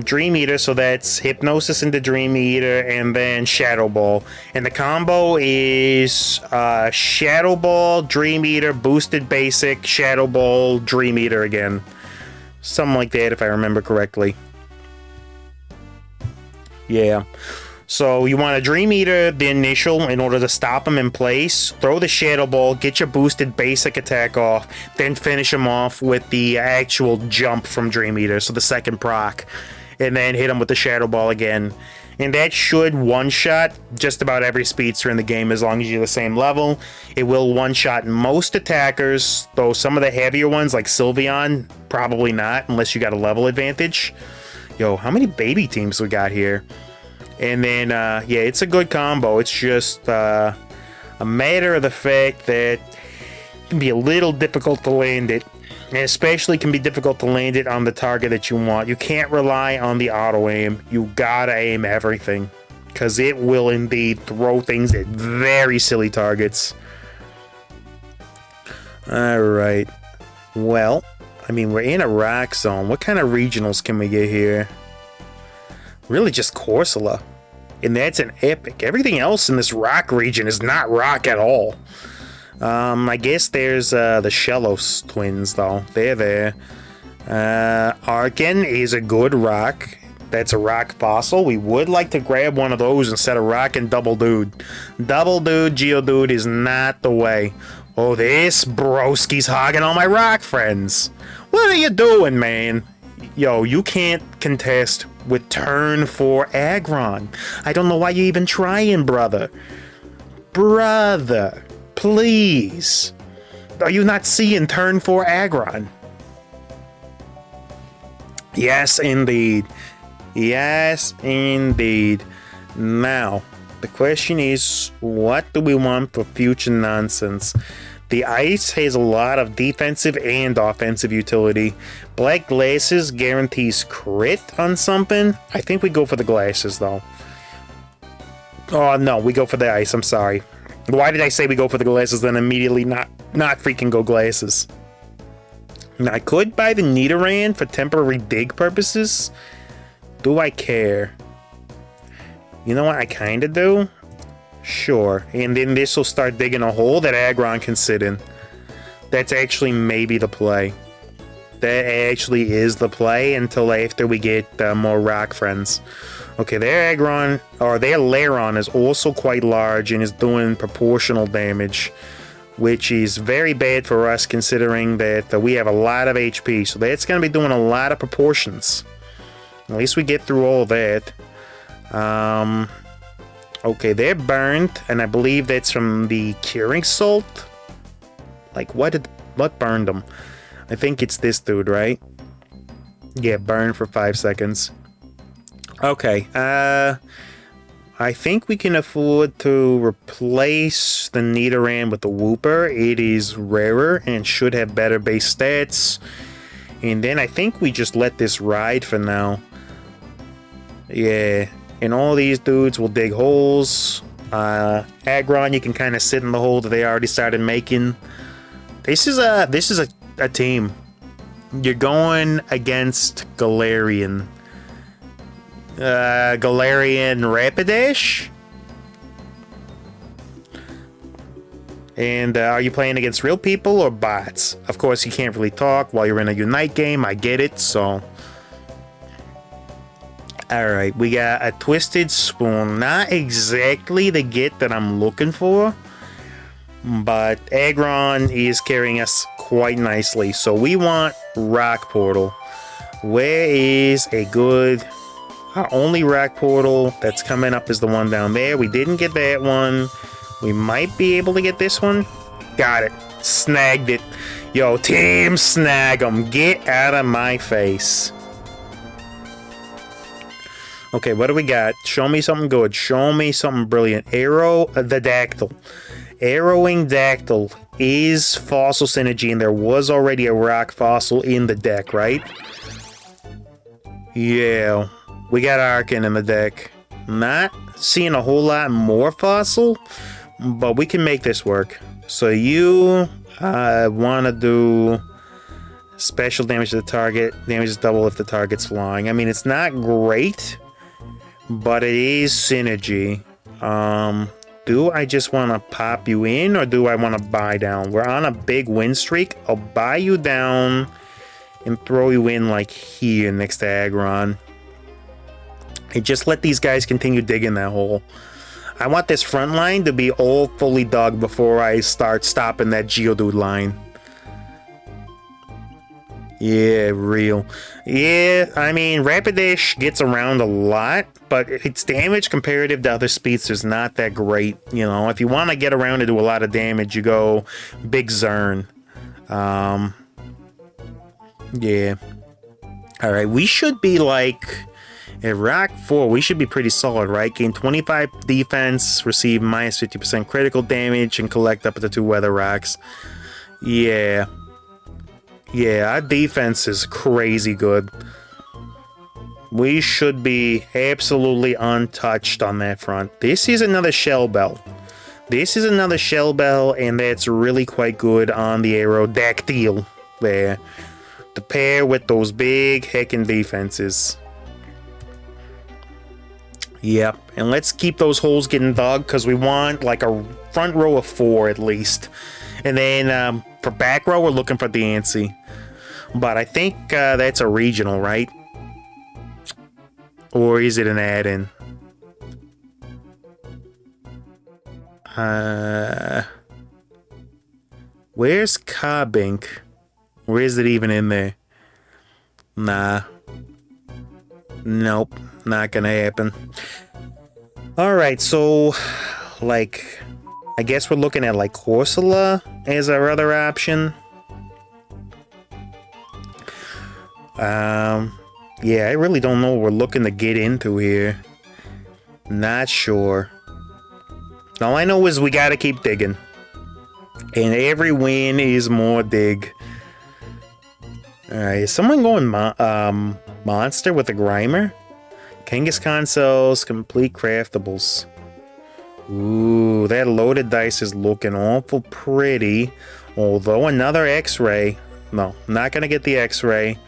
Dream Eater, so that's Hypnosis into Dream Eater and then Shadow Ball. And the combo is Shadow Ball, Dream Eater, Boosted Basic, Shadow Ball, Dream Eater again. Something like that if I remember correctly. Yeah. So you want to Dream Eater the initial in order to stop him in place, throw the Shadow Ball, get your boosted basic attack off, then finish him off with the actual jump from Dream Eater, so the second proc, and then hit him with the Shadow Ball again. And that should one-shot just about every speedster in the game as long as you're the same level. It will one-shot most attackers, though some of the heavier ones like Sylveon, probably not unless you got a level advantage. Yo, how many baby teams we got here? And then, yeah, it's a good combo. It's just a matter of the fact that it can be a little difficult to land it. And especially can be difficult to land it on the target that you want. You can't rely on the auto aim. You gotta aim everything. Because it will indeed throw things at very silly targets. Alright. Well, I mean, we're in a rock zone. What kind of regionals can we get here? Really just Corsola. And that's an epic. Everything else in this rock region is not rock at all. I guess there's the Shellos twins, though. They're there. Arkin is a good rock. That's a rock fossil. We would like to grab one of those instead of rocking Double Dude. Double Dude, Geodude is not the way. Oh, this broski's hogging all my rock friends. What are you doing, man? Yo, you can't contest with turn 4 Aggron. I don't know why you even trying, brother. Brother, please. Are you not seeing turn 4 Aggron? Yes, indeed. Yes, indeed. Now, the question is, what do we want for future nonsense? The ice has a lot of defensive and offensive utility. Black glasses guarantees crit on something. I think we go for the glasses, though. Oh, no, we go for the ice. I'm sorry. Why did I say we go for the glasses, then immediately not freaking go glasses? Now, I could buy the Nidoran for temporary dig purposes. Do I care? You know what? I kind of do. Sure. And then this will start digging a hole that Aggron can sit in. That's actually maybe the play. That actually is the play until after we get more rock friends. Okay, their Aggron, or their Lairon is also quite large and is doing proportional damage, which is very bad for us considering that we have a lot of HP. So that's going to be doing a lot of proportions. At least we get through all that. Okay, they're burned, and I believe that's from the Curing Salt. Like, what burned them? I think it's this dude, right? Yeah, burned for 5 seconds. Okay, I think we can afford to replace the Nidoran with the Wooper. It is rarer and should have better base stats. And then I think we just let this ride for now. Yeah, and all these dudes will dig holes. Aggron, you can kind of sit in the hole that they already started making. This is a team. You're going against Galarian. Galarian Rapidash? And are you playing against real people or bots? Of course, you can't really talk while you're in a Unite game. I get it, so... Alright, we got a Twisted Spoon. Not exactly the get that I'm looking for, but Aggron is carrying us quite nicely. So we want Rock Portal. Where is a good... Our only rock portal that's coming up is the one down there. We didn't get that one. We might be able to get this one. Got it. Snagged it. Yo, team snag 'em. Get out of my face. Okay, what do we got? Show me something good. Show me something brilliant. Arrow the Dactyl. Arrowing Dactyl is Fossil Synergy, and there was already a rock fossil in the deck, right? Yeah. We got Arcan in the deck. Not seeing a whole lot more fossil, but we can make this work. So you want to do special damage to the target. Damage is double if the target's flying. I mean, it's not great, but it is synergy. Do I just want to pop you in, or do I want to buy down? We're on a big win streak. I'll buy you down and throw you in like here next to Aggron. And just let these guys continue digging that hole. I want this front line to be all fully dug before I start stopping that Geodude line. Yeah, real. Yeah, I mean, Rapidash gets around a lot, but its damage comparative to other speeds is not that great. You know, if you want to get around and do a lot of damage, you go Big Zern. Yeah. Alright, we should be like... At Rock 4, we should be pretty solid, right? Gain 25 defense, receive minus 50% critical damage, and collect up to 2 weather rocks. Yeah. Yeah, our defense is crazy good. We should be absolutely untouched on that front. This is another Shell Bell. This is another Shell Bell, and that's really quite good on the Aerodactyl there. To pair with those big heckin' defenses. Yep, and let's keep those holes getting dug because we want like a front row of 4 at least. And then for back row, we're looking for Diancie. But I think that's a regional, right? Or is it an add-in? Where's Carbink? Where is it even in there? Nah. Nope, not gonna happen. Alright, so, like, I guess we're looking at, like, Corsola as our other option. Yeah, I really don't know what we're looking to get into here. Not sure. All I know is we gotta keep digging. And every win is more dig. Alright, is someone going Monster with a Grimer? Kangaskhan cells, complete craftables. Ooh, that loaded dice is looking awful pretty. Although another X-ray. No, not gonna get the X-ray.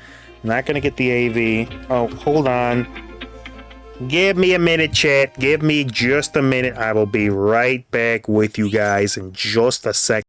Not gonna get the AV. Oh, hold on. Give me a minute, chat. Give me just a minute. I will be right back with you guys in just a second.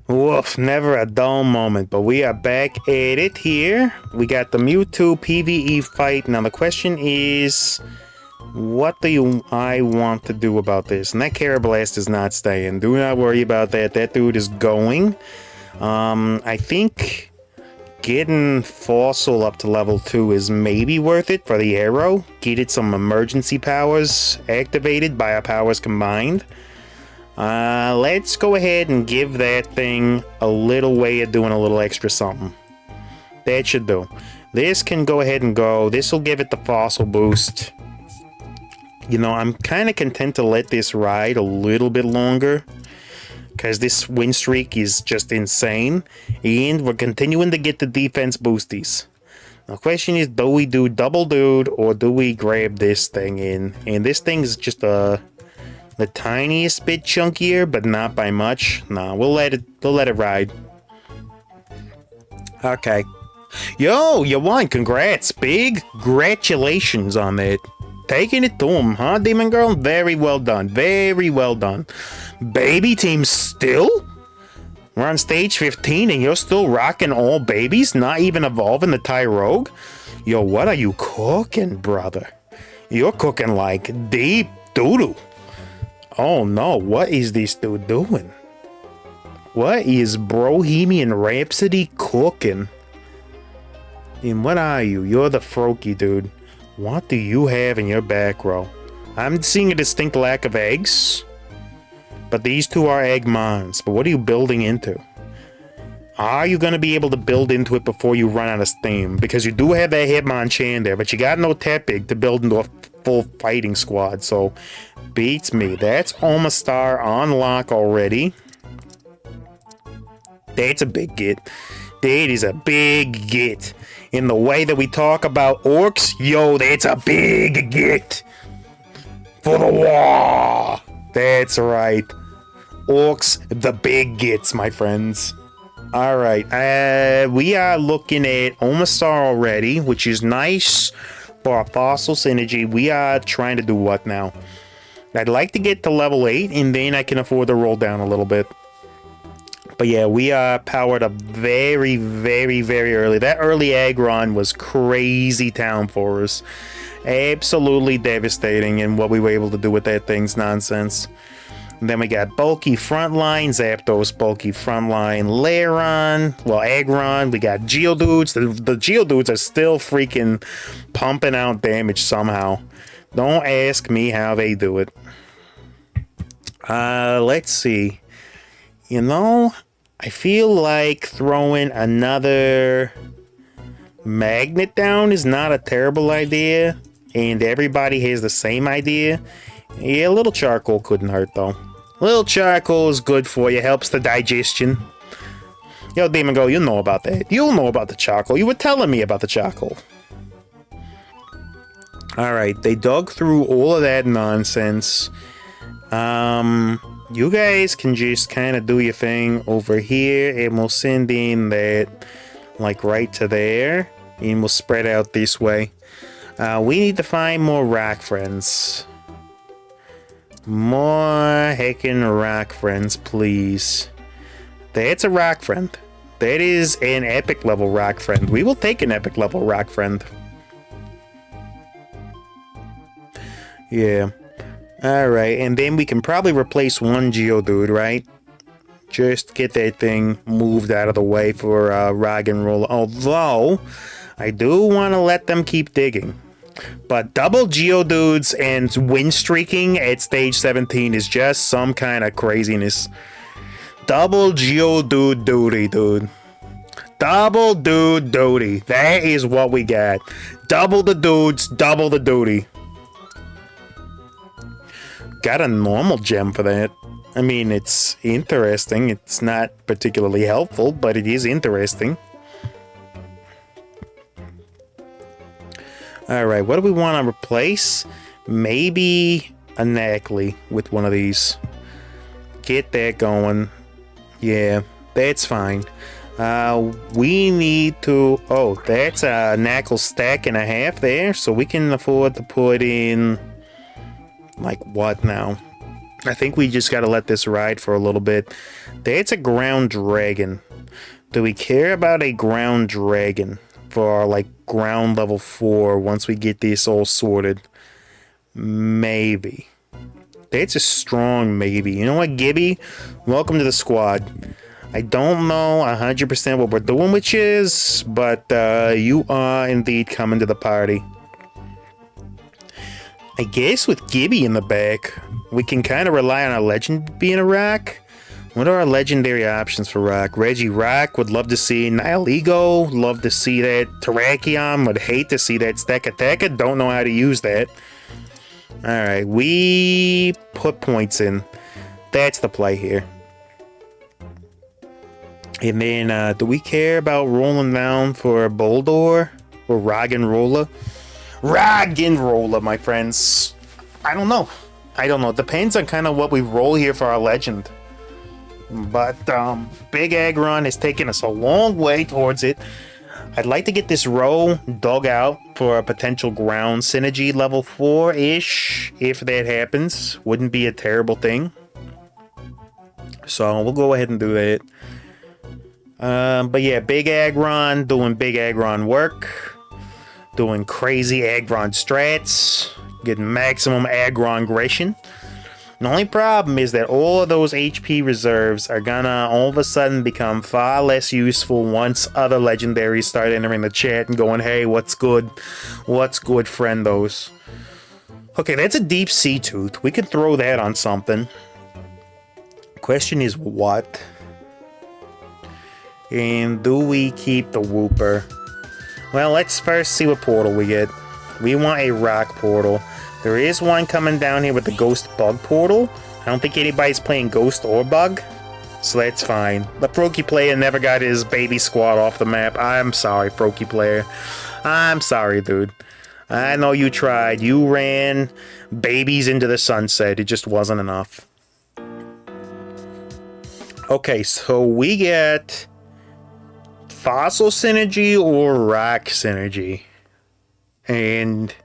Woof, never a dull moment, but we are back at it here. We got the Mewtwo PvE fight. Now the question is, what do I want to do about this? And that Carablast is not staying. Do not worry about that. That dude is going. I think getting Fossil up to level 2 is maybe worth it for the arrow. Get it some emergency powers activated by our powers combined. Let's go ahead and give that thing a little way of doing a little extra something. That should do. This can go ahead and go. This will give it the Fossil boost. You know, I'm kind of content to let this ride a little bit longer, because this win streak is just insane. And we're continuing to get the defense boosties. The question is, do we do double dude, or do we grab this thing in? And this thing is just the tiniest bit chunkier, but not by much. Nah, we'll let it ride. Okay. Yo, you won. Congrats. Big congratulations on that. Taking it to him, huh, Demon Girl? Very well done. Very well done. Baby team still? We're on stage 15 and you're still rocking all babies? Not even evolving the Tyrogue? Yo, what are you cooking, brother? You're cooking like deep doodle. Oh no, what is this dude doing? What is Bohemian Rhapsody cooking? And what are you? You're the Froakie dude. What do you have in your back row? I'm seeing a distinct lack of eggs. But these two are Eggmons. But what are you building into? Are you going to be able to build into it before you run out of steam? Because you do have that Hitmonchan there, but you got no Tepig to build into a full fighting squad. So, beats me. That's Omastar on lock already. That's a big get. That is a big get. In the way that we talk about orcs, yo, that's a big get. For the war. That's right. Orcs, the big gets, my friends. Alright, we are looking at Omastar already, which is nice for our fossil synergy. We are trying to do what now? I'd like to get to level 8, and then I can afford to roll down a little bit. But yeah, we are powered up very, very, very early. That early Aggron was crazy town for us. Absolutely devastating in what we were able to do with that thing's nonsense. And then we got Bulky Frontline, Zapdos, Bulky Frontline, Lairon, well, Aggron. We got Geodudes. The Geodudes are still freaking pumping out damage somehow. Don't ask me how they do it. Let's see. You know, I feel like throwing another magnet down is not a terrible idea. And everybody has the same idea. Yeah, a little charcoal couldn't hurt, though. A little charcoal is good for you. Helps the digestion. Yo, Demon Girl, you know about that. You'll know about the charcoal. You were telling me about the charcoal. Alright, they dug through all of that nonsense. You guys can just kind of do your thing over here, and we'll send in that, like, right to there, and we'll spread out this way. We need to find more rock friends. More heckin' rock friends, please. That's a rock friend. That is an epic level rock friend. We will take an epic level rock friend. Yeah. Alright, and then we can probably replace one Geodude, right? Just get that thing moved out of the way for Rock and Roll. Although, I do want to let them keep digging. But double Geodudes and win streaking at stage 17 is just some kind of craziness. Double Geodude duty, dude. Double dude duty. That is what we got. Double the dudes, double the duty. Got a normal gem for that. I mean, it's interesting. It's not particularly helpful, but it is interesting. Alright, what do we want to replace? Maybe a Knackley with one of these. Get that going. Yeah, that's fine. We need to... Oh, that's a Knackle stack and a half there, so we can afford to put in... Like what now? I think we just gotta let this ride for a little bit. That's a ground dragon. Do we care about a ground dragon for like ground level 4 once we get this all sorted? Maybe. That's a strong maybe. You know what, Gibby? Welcome to the squad. I don't know 100% what we're doing with you, but you are indeed coming to the party. I guess with Gibby in the back, we can kind of rely on our legend being a rock. What are our legendary options for rock? Regirock, would love to see Nihilego, love to see that. Terrakion, would hate to see that. Stakataka, don't know how to use that. Alright, we put points in. That's the play here. And then, do we care about rolling down for Boldor or Roggenrola? Roggenrola, my friends. I don't know. It depends on kind of what we roll here for our legend. But Big Aggron is taking us a long way towards it. I'd like to get this row dug out for a potential ground synergy level 4-ish. If that happens, wouldn't be a terrible thing. So we'll go ahead and do that. But yeah, Big Aggron doing Big Aggron work. Doing crazy Aggron strats. Getting maximum Aggron aggression. The only problem is that all of those HP reserves are gonna all of a sudden become far less useful once other legendaries start entering the chat and going, hey, what's good? What's good, friendos? Okay, that's a deep sea tooth. We could throw that on something. Question is what? And do we keep the Wooper? Well, let's first see what portal we get. We want a rock portal. There is one coming down here with the ghost bug portal. I don't think anybody's playing ghost or bug, so that's fine. The Froakie player never got his baby squad off the map. I'm sorry, Froakie player. I'm sorry, dude. I know you tried. You ran babies into the sunset. It just wasn't enough. Okay, so we get fossil synergy or rock synergy. And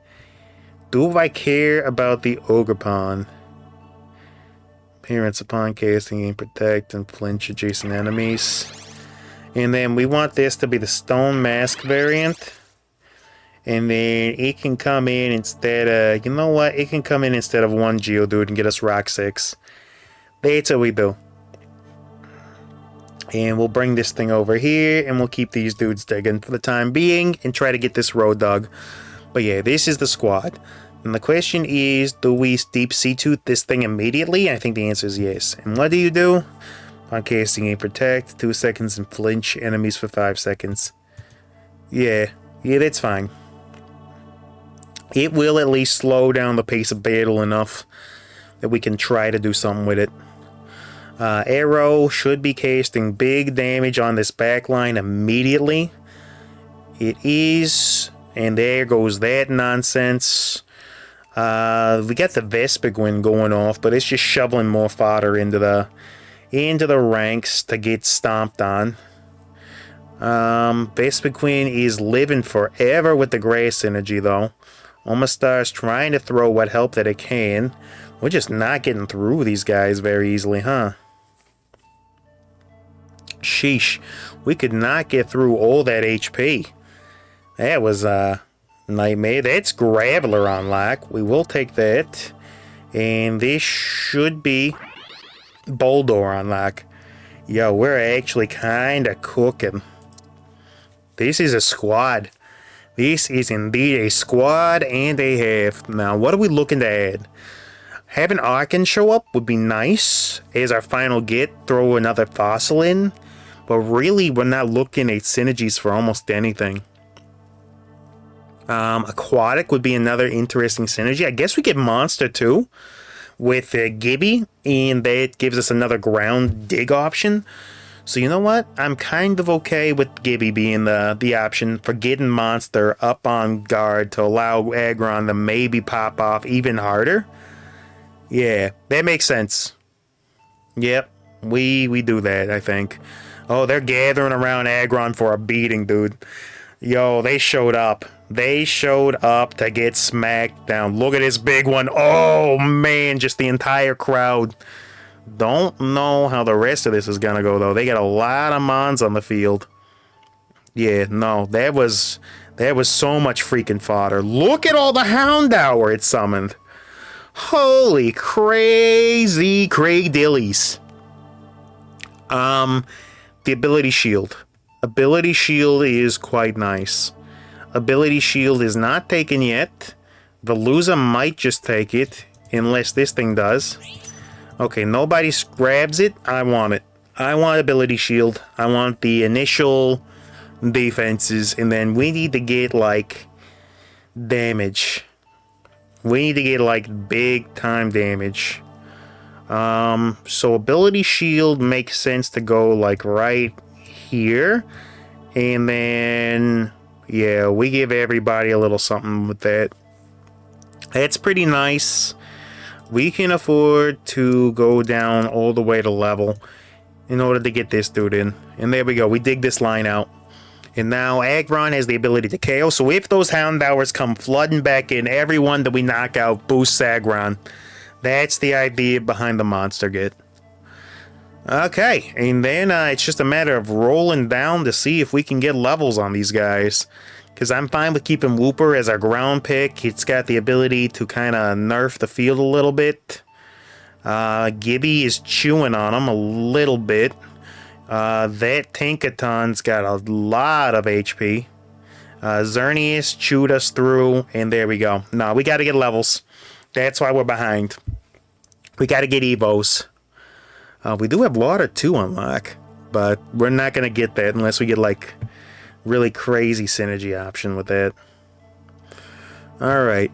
do I care about the Ogerpon? Appearance upon casting and protect and flinch adjacent enemies. And then we want this to be the Stone Mask variant. And then it can come in instead of, you know what? It can come in instead of one Geodude and get us Rock 6. That's what we do. And we'll bring this thing over here, and we'll keep these dudes digging for the time being, and try to get this road dug. But yeah, this is the squad. And the question is, do we Deep Sea Tooth this thing immediately? I think the answer is yes. And what do you do? On casting and protect, 2 seconds, and flinch enemies for 5 seconds. Yeah, that's fine. It will at least slow down the pace of battle enough that we can try to do something with it. Arrow should be casting big damage on this backline immediately. It is, and there goes that nonsense. We got the Vespiquen going off, but it's just shoveling more fodder into the ranks to get stomped on. Vespiquen is living forever with the grass energy though. Omastar's trying to throw what help that it can. We're just not getting through these guys very easily, huh? Sheesh. We could not get through all that HP. That was a nightmare. That's Graveler on lock. We will take that. And this should be Boldor on lock. Yo, we're actually kind of cooking. This is a squad. This is indeed a squad and a half. Now, what are we looking to add? Having Arkin show up would be nice. As our final get, throw another fossil in. But really, we're not looking at synergies for almost anything. Aquatic would be another interesting synergy. I guess we get Monster too with Gibby, and that gives us another ground dig option. So you know what? I'm kind of okay with Gibby being the option for getting Monster up on guard to allow Aggron to maybe pop off even harder. Yeah, that makes sense. Yep, we do that, I think. Oh, they're gathering around Aggron for a beating, dude. Yo, they showed up. They showed up to get smacked down. Look at this big one. Oh, man, just the entire crowd. Don't know how the rest of this is going to go, though. They got a lot of Mons on the field. Yeah, no, that was so much freaking fodder. Look at all the Houndour it summoned. Holy crazy Craig Dillies. The ability shield. Ability shield is quite nice. Ability shield is not taken yet. The loser might just take it, unless this thing does. Okay, nobody grabs it. I want it. I want ability shield. I want the initial defenses, and then we need to get, like, damage. We need to get, like, big time damage. So ability shield makes sense to go, like, right here. And then, yeah, we give everybody a little something with that. That's pretty nice. We can afford to go down all the way to level in order to get this dude in. And there we go. We dig this line out. And now Aggron has the ability to KO. So if those Houndours come flooding back in, everyone that we knock out boosts Aggron. That's the idea behind the monster get. Okay, and then it's just a matter of rolling down to see if we can get levels on these guys. Because I'm fine with keeping Wooper as our ground pick. It's got the ability to kind of nerf the field a little bit. Gibby is chewing on him a little bit. That Tankaton's got a lot of HP. Xerneas chewed us through, and there we go. No, we got to get levels. That's why we're behind. We got to get Evos. We do have Water 2 on lock, but we're not going to get that unless we get, like, really crazy synergy option with that. Alright,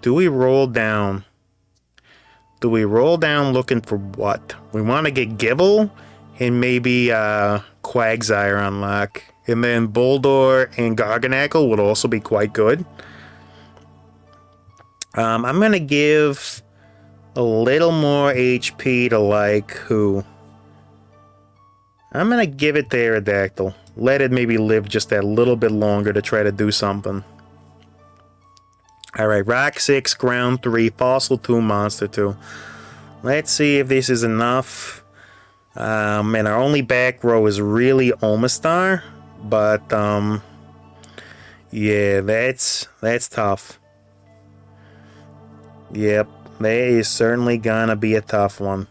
do we roll down? Do we roll down looking for what? We want to get Gibble and maybe Quagsire on lock. And then Boldor and Garganackle would also be quite good. I'm going to give a little more HP to, like, who? I'm going to give it to Aerodactyl. Let it maybe live just that little bit longer to try to do something. Alright, Rock 6, Ground 3, Fossil 2, Monster 2. Let's see if this is enough. And our only back row is really Omastar. But, yeah, that's tough. Yep, that is certainly gonna be a tough one.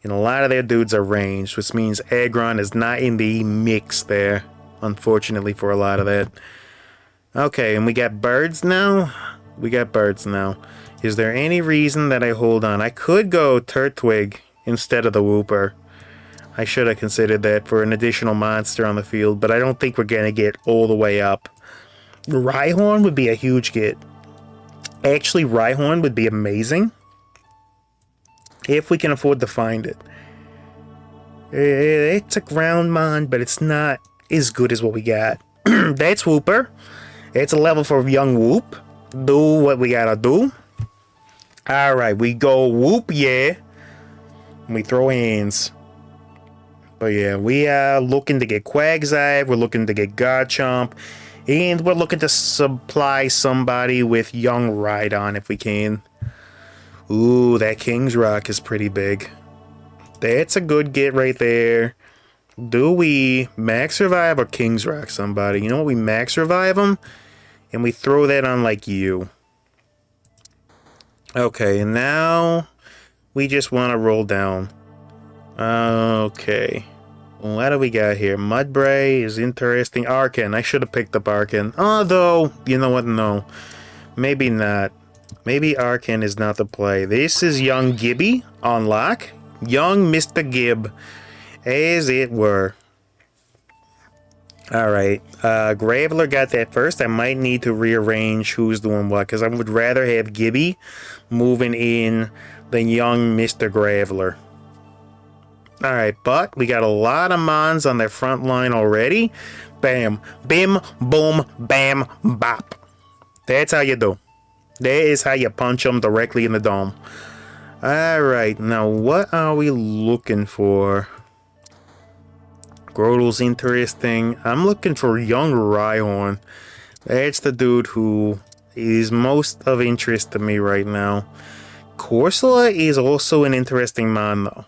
And a lot of their dudes are ranged, which means Aggron is not in the mix there, unfortunately, for a lot of that. Okay, and we got birds now? We got birds now. Is there any reason that I hold on? I could go Turtwig instead of the Wooper. I should have considered that for an additional monster on the field, but I don't think we're going to get all the way up. Rhyhorn would be a huge get. Actually, Rhyhorn would be amazing if we can afford to find it. It's a ground mon, but it's not as good as what we got. That's Wooper. It's a level for young Whoop. Do what we gotta do. Alright, we go Whoop, yeah. We throw hands. But yeah, we are looking to get Quagsire, we're looking to get Garchomp, and we're looking to supply somebody with young Rhydon if we can. Ooh, that King's Rock is pretty big. That's a good get right there. Do we max revive or King's Rock somebody? You know what? We max revive them and we throw that on like you. Okay, and now we just want to roll down. Okay. What do we got here? Mudbray is interesting. Arcan. I should have picked up Arcan. Although, you know what? No. Maybe not. Maybe Arcan is not the play. This is young Gibby on lock. Young Mr. Gibb, as it were. Alright. Graveler got that first. I might need to rearrange who's doing what, because I would rather have Gibby moving in than young Mr. Graveler. Alright, but we got a lot of Mons on their front line already. Bam, bim, boom, bam, bop. That's how you do. That is how you punch them directly in the dome. Alright, now what are we looking for? Grodel's interesting. I'm looking for young Rhyhorn. That's the dude who is most of interest to me right now. Corsola is also an interesting Mon though.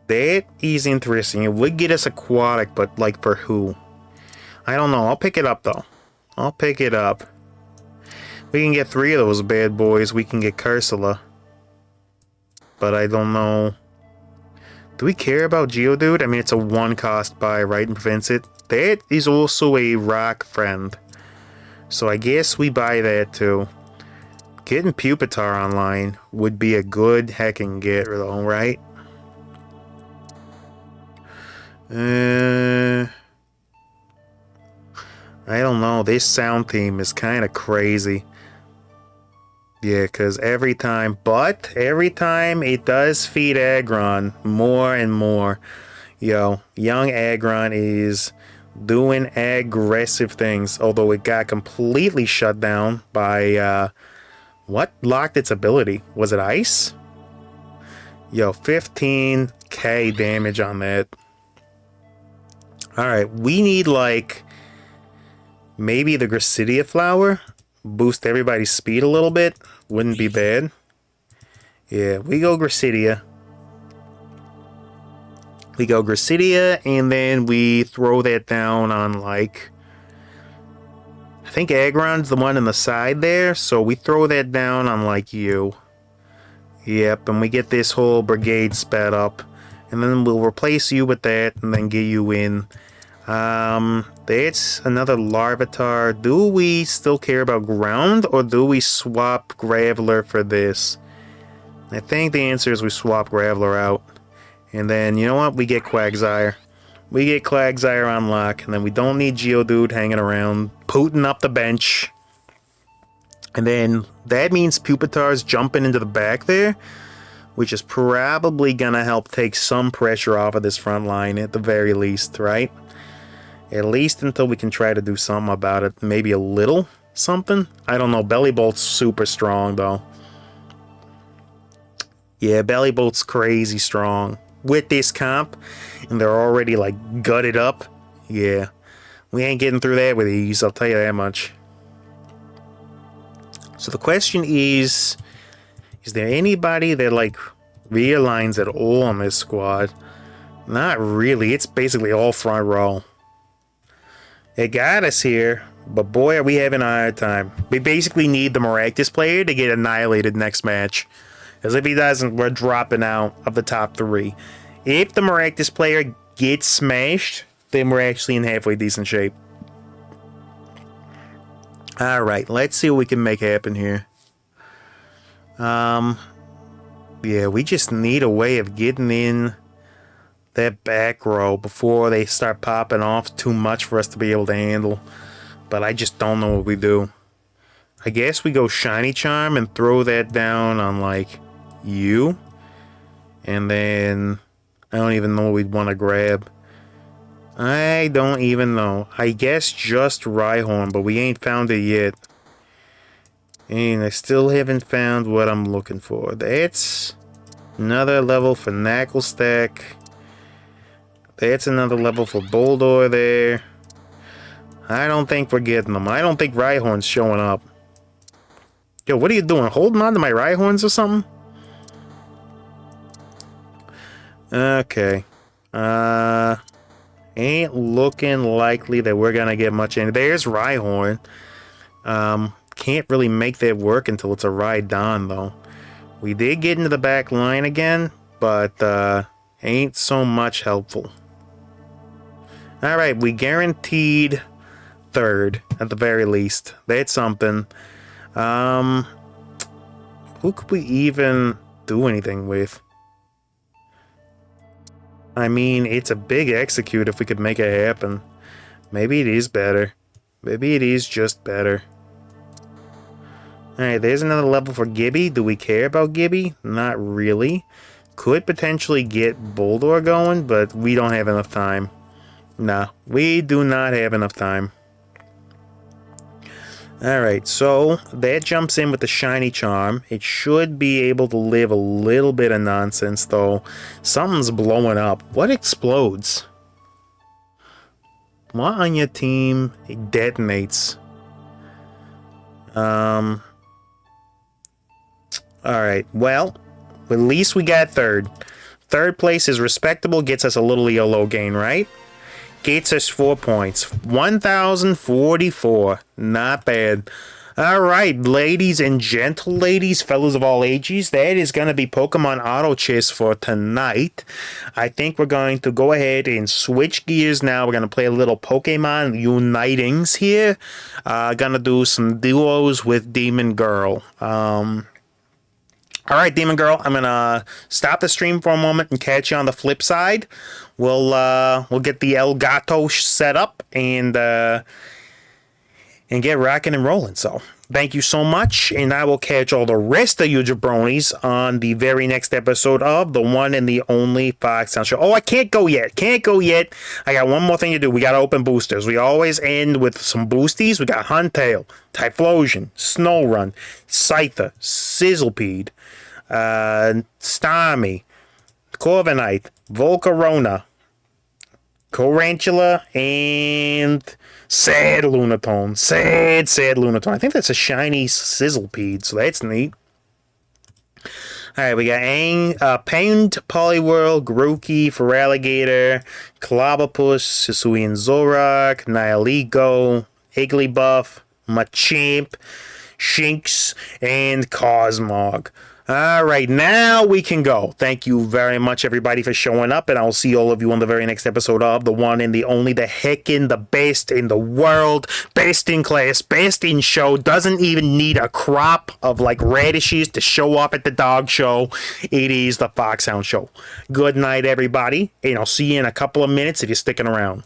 That is interesting. It would get us aquatic, but like for who? I don't know. I'll pick it up though. I'll pick it up. We can get 3 of those bad boys. We can get Corsola. But I don't know. Do we care about Geodude? I mean, it's a 1-cost buy, right? And prevents it. That is also a rock friend. So I guess we buy that too. Getting Pupitar online would be a good heckin' get though, right? I don't know. This sound theme is kind of crazy. Yeah, because every time it does feed Aggron more and more. Yo, young Aggron is doing aggressive things, although it got completely shut down by, what locked its ability? Was it ice? Yo, 15k damage on that. Alright, we need like maybe the Gracidia flower. Boost everybody's speed a little bit. Wouldn't be bad. Yeah, we go Gracidia. We go Gracidia, and then we throw that down on like... I think Aggron's the one on the side there, so we throw that down on like you. Yep, and we get this whole brigade sped up. And then we'll replace you with that, and then get you in. That's another Larvitar. Do we still care about ground, or do we swap Graveler for this? I think the answer is we swap Graveler out. And then, you know what? We get Quagsire. We get Quagsire on lock, and then we don't need Geodude hanging around, pooting up the bench. And then that means Pupitar's jumping into the back there, which is probably gonna help take some pressure off of this front line at the very least, right? At least until we can try to do something about it. Maybe a little something? I don't know. Bellybolt's super strong, though. Yeah, Bellybolt's crazy strong. With this comp, and they're already, like, gutted up. Yeah. We ain't getting through that with ease, I'll tell you that much. So the question is there anybody that, like, realigns at all on this squad? Not really. It's basically all front row. It got us here, but boy, are we having a hard time. We basically need the Maractus player to get annihilated next match. Because if he doesn't, we're dropping out of the top 3. If the Maractus player gets smashed, then we're actually in halfway decent shape. Alright, let's see what we can make happen here. Yeah, we just need a way of getting in that back row before they start popping off too much for us to be able to handle. But I just don't know what we do. I guess we go Shiny Charm and throw that down on, like, you. And then I don't even know what we'd want to grab. I don't even know. I guess just Rhyhorn, but we ain't found it yet. And I still haven't found what I'm looking for. That's another level for Knuckle Stack. That's another level for Boldor there. I don't think we're getting them. I don't think Rhyhorn's showing up. Yo, what are you doing? Holding on to my Rhyhorns or something? Okay. Ain't looking likely that we're gonna get much in. There's Rhyhorn. Can't really make that work until it's a Rhydon, though. We did get into the back line again, but ain't so much helpful. Alright, we guaranteed third, at the very least. That's something. Who could we even do anything with? I mean, it's a big execute if we could make it happen. Maybe it is better. Maybe it is just better. Alright, there's another level for Gibby. Do we care about Gibby? Not really. Could potentially get Bulldor going, but we don't have enough time. Nah, we do not have enough time. Alright, so that jumps in with the Shiny Charm. It should be able to live a little bit of nonsense, though. Something's blowing up. What explodes? What on your team detonates? Alright, well, at least we got third. Third place is respectable, gets us a little ELO gain, right? Gets us 4 points. 1,044. Not bad. Alright, ladies and gentle ladies, fellows of all ages, that is going to be Pokemon Auto Chess for tonight. I think we're going to go ahead and switch gears now. We're going to play a little Pokemon Unitings here. Gonna do some duos with Demon Girl. Alright, Demon Girl, I'm gonna stop the stream for a moment and catch you on the flip side. We'll get the El Gato set up and get rocking and rolling. So, thank you so much, and I will catch all the rest of you jabronis on the very next episode of the one and the only Foxhound Show. Oh, I can't go yet. Can't go yet. I got one more thing to do. We gotta open boosters. We always end with some boosties. We got Huntail, Typhlosion, Snorunt, Scyther, Sizzlepede, Starmie, Corviknight, Volcarona, Corantula, and Sad Lunatone. Sad Lunatone. I think that's a shiny Sizzlepede, so that's neat. Alright, we got Pained Poliwhirl, Grookey, Feraligatr, Clobbopus, Hisuian Zorak, Nihilego, Igglybuff, Machamp, Shinx, and Cosmog. Alright, now we can go. Thank you very much, everybody, for showing up, and I'll see all of you on the very next episode of the one and the only, the heckin' the best in the world, best in class, best in show, doesn't even need a crop of, like, radishes to show up at the dog show. It is the Foxhound Show. Good night, everybody, and I'll see you in a couple of minutes if you're sticking around.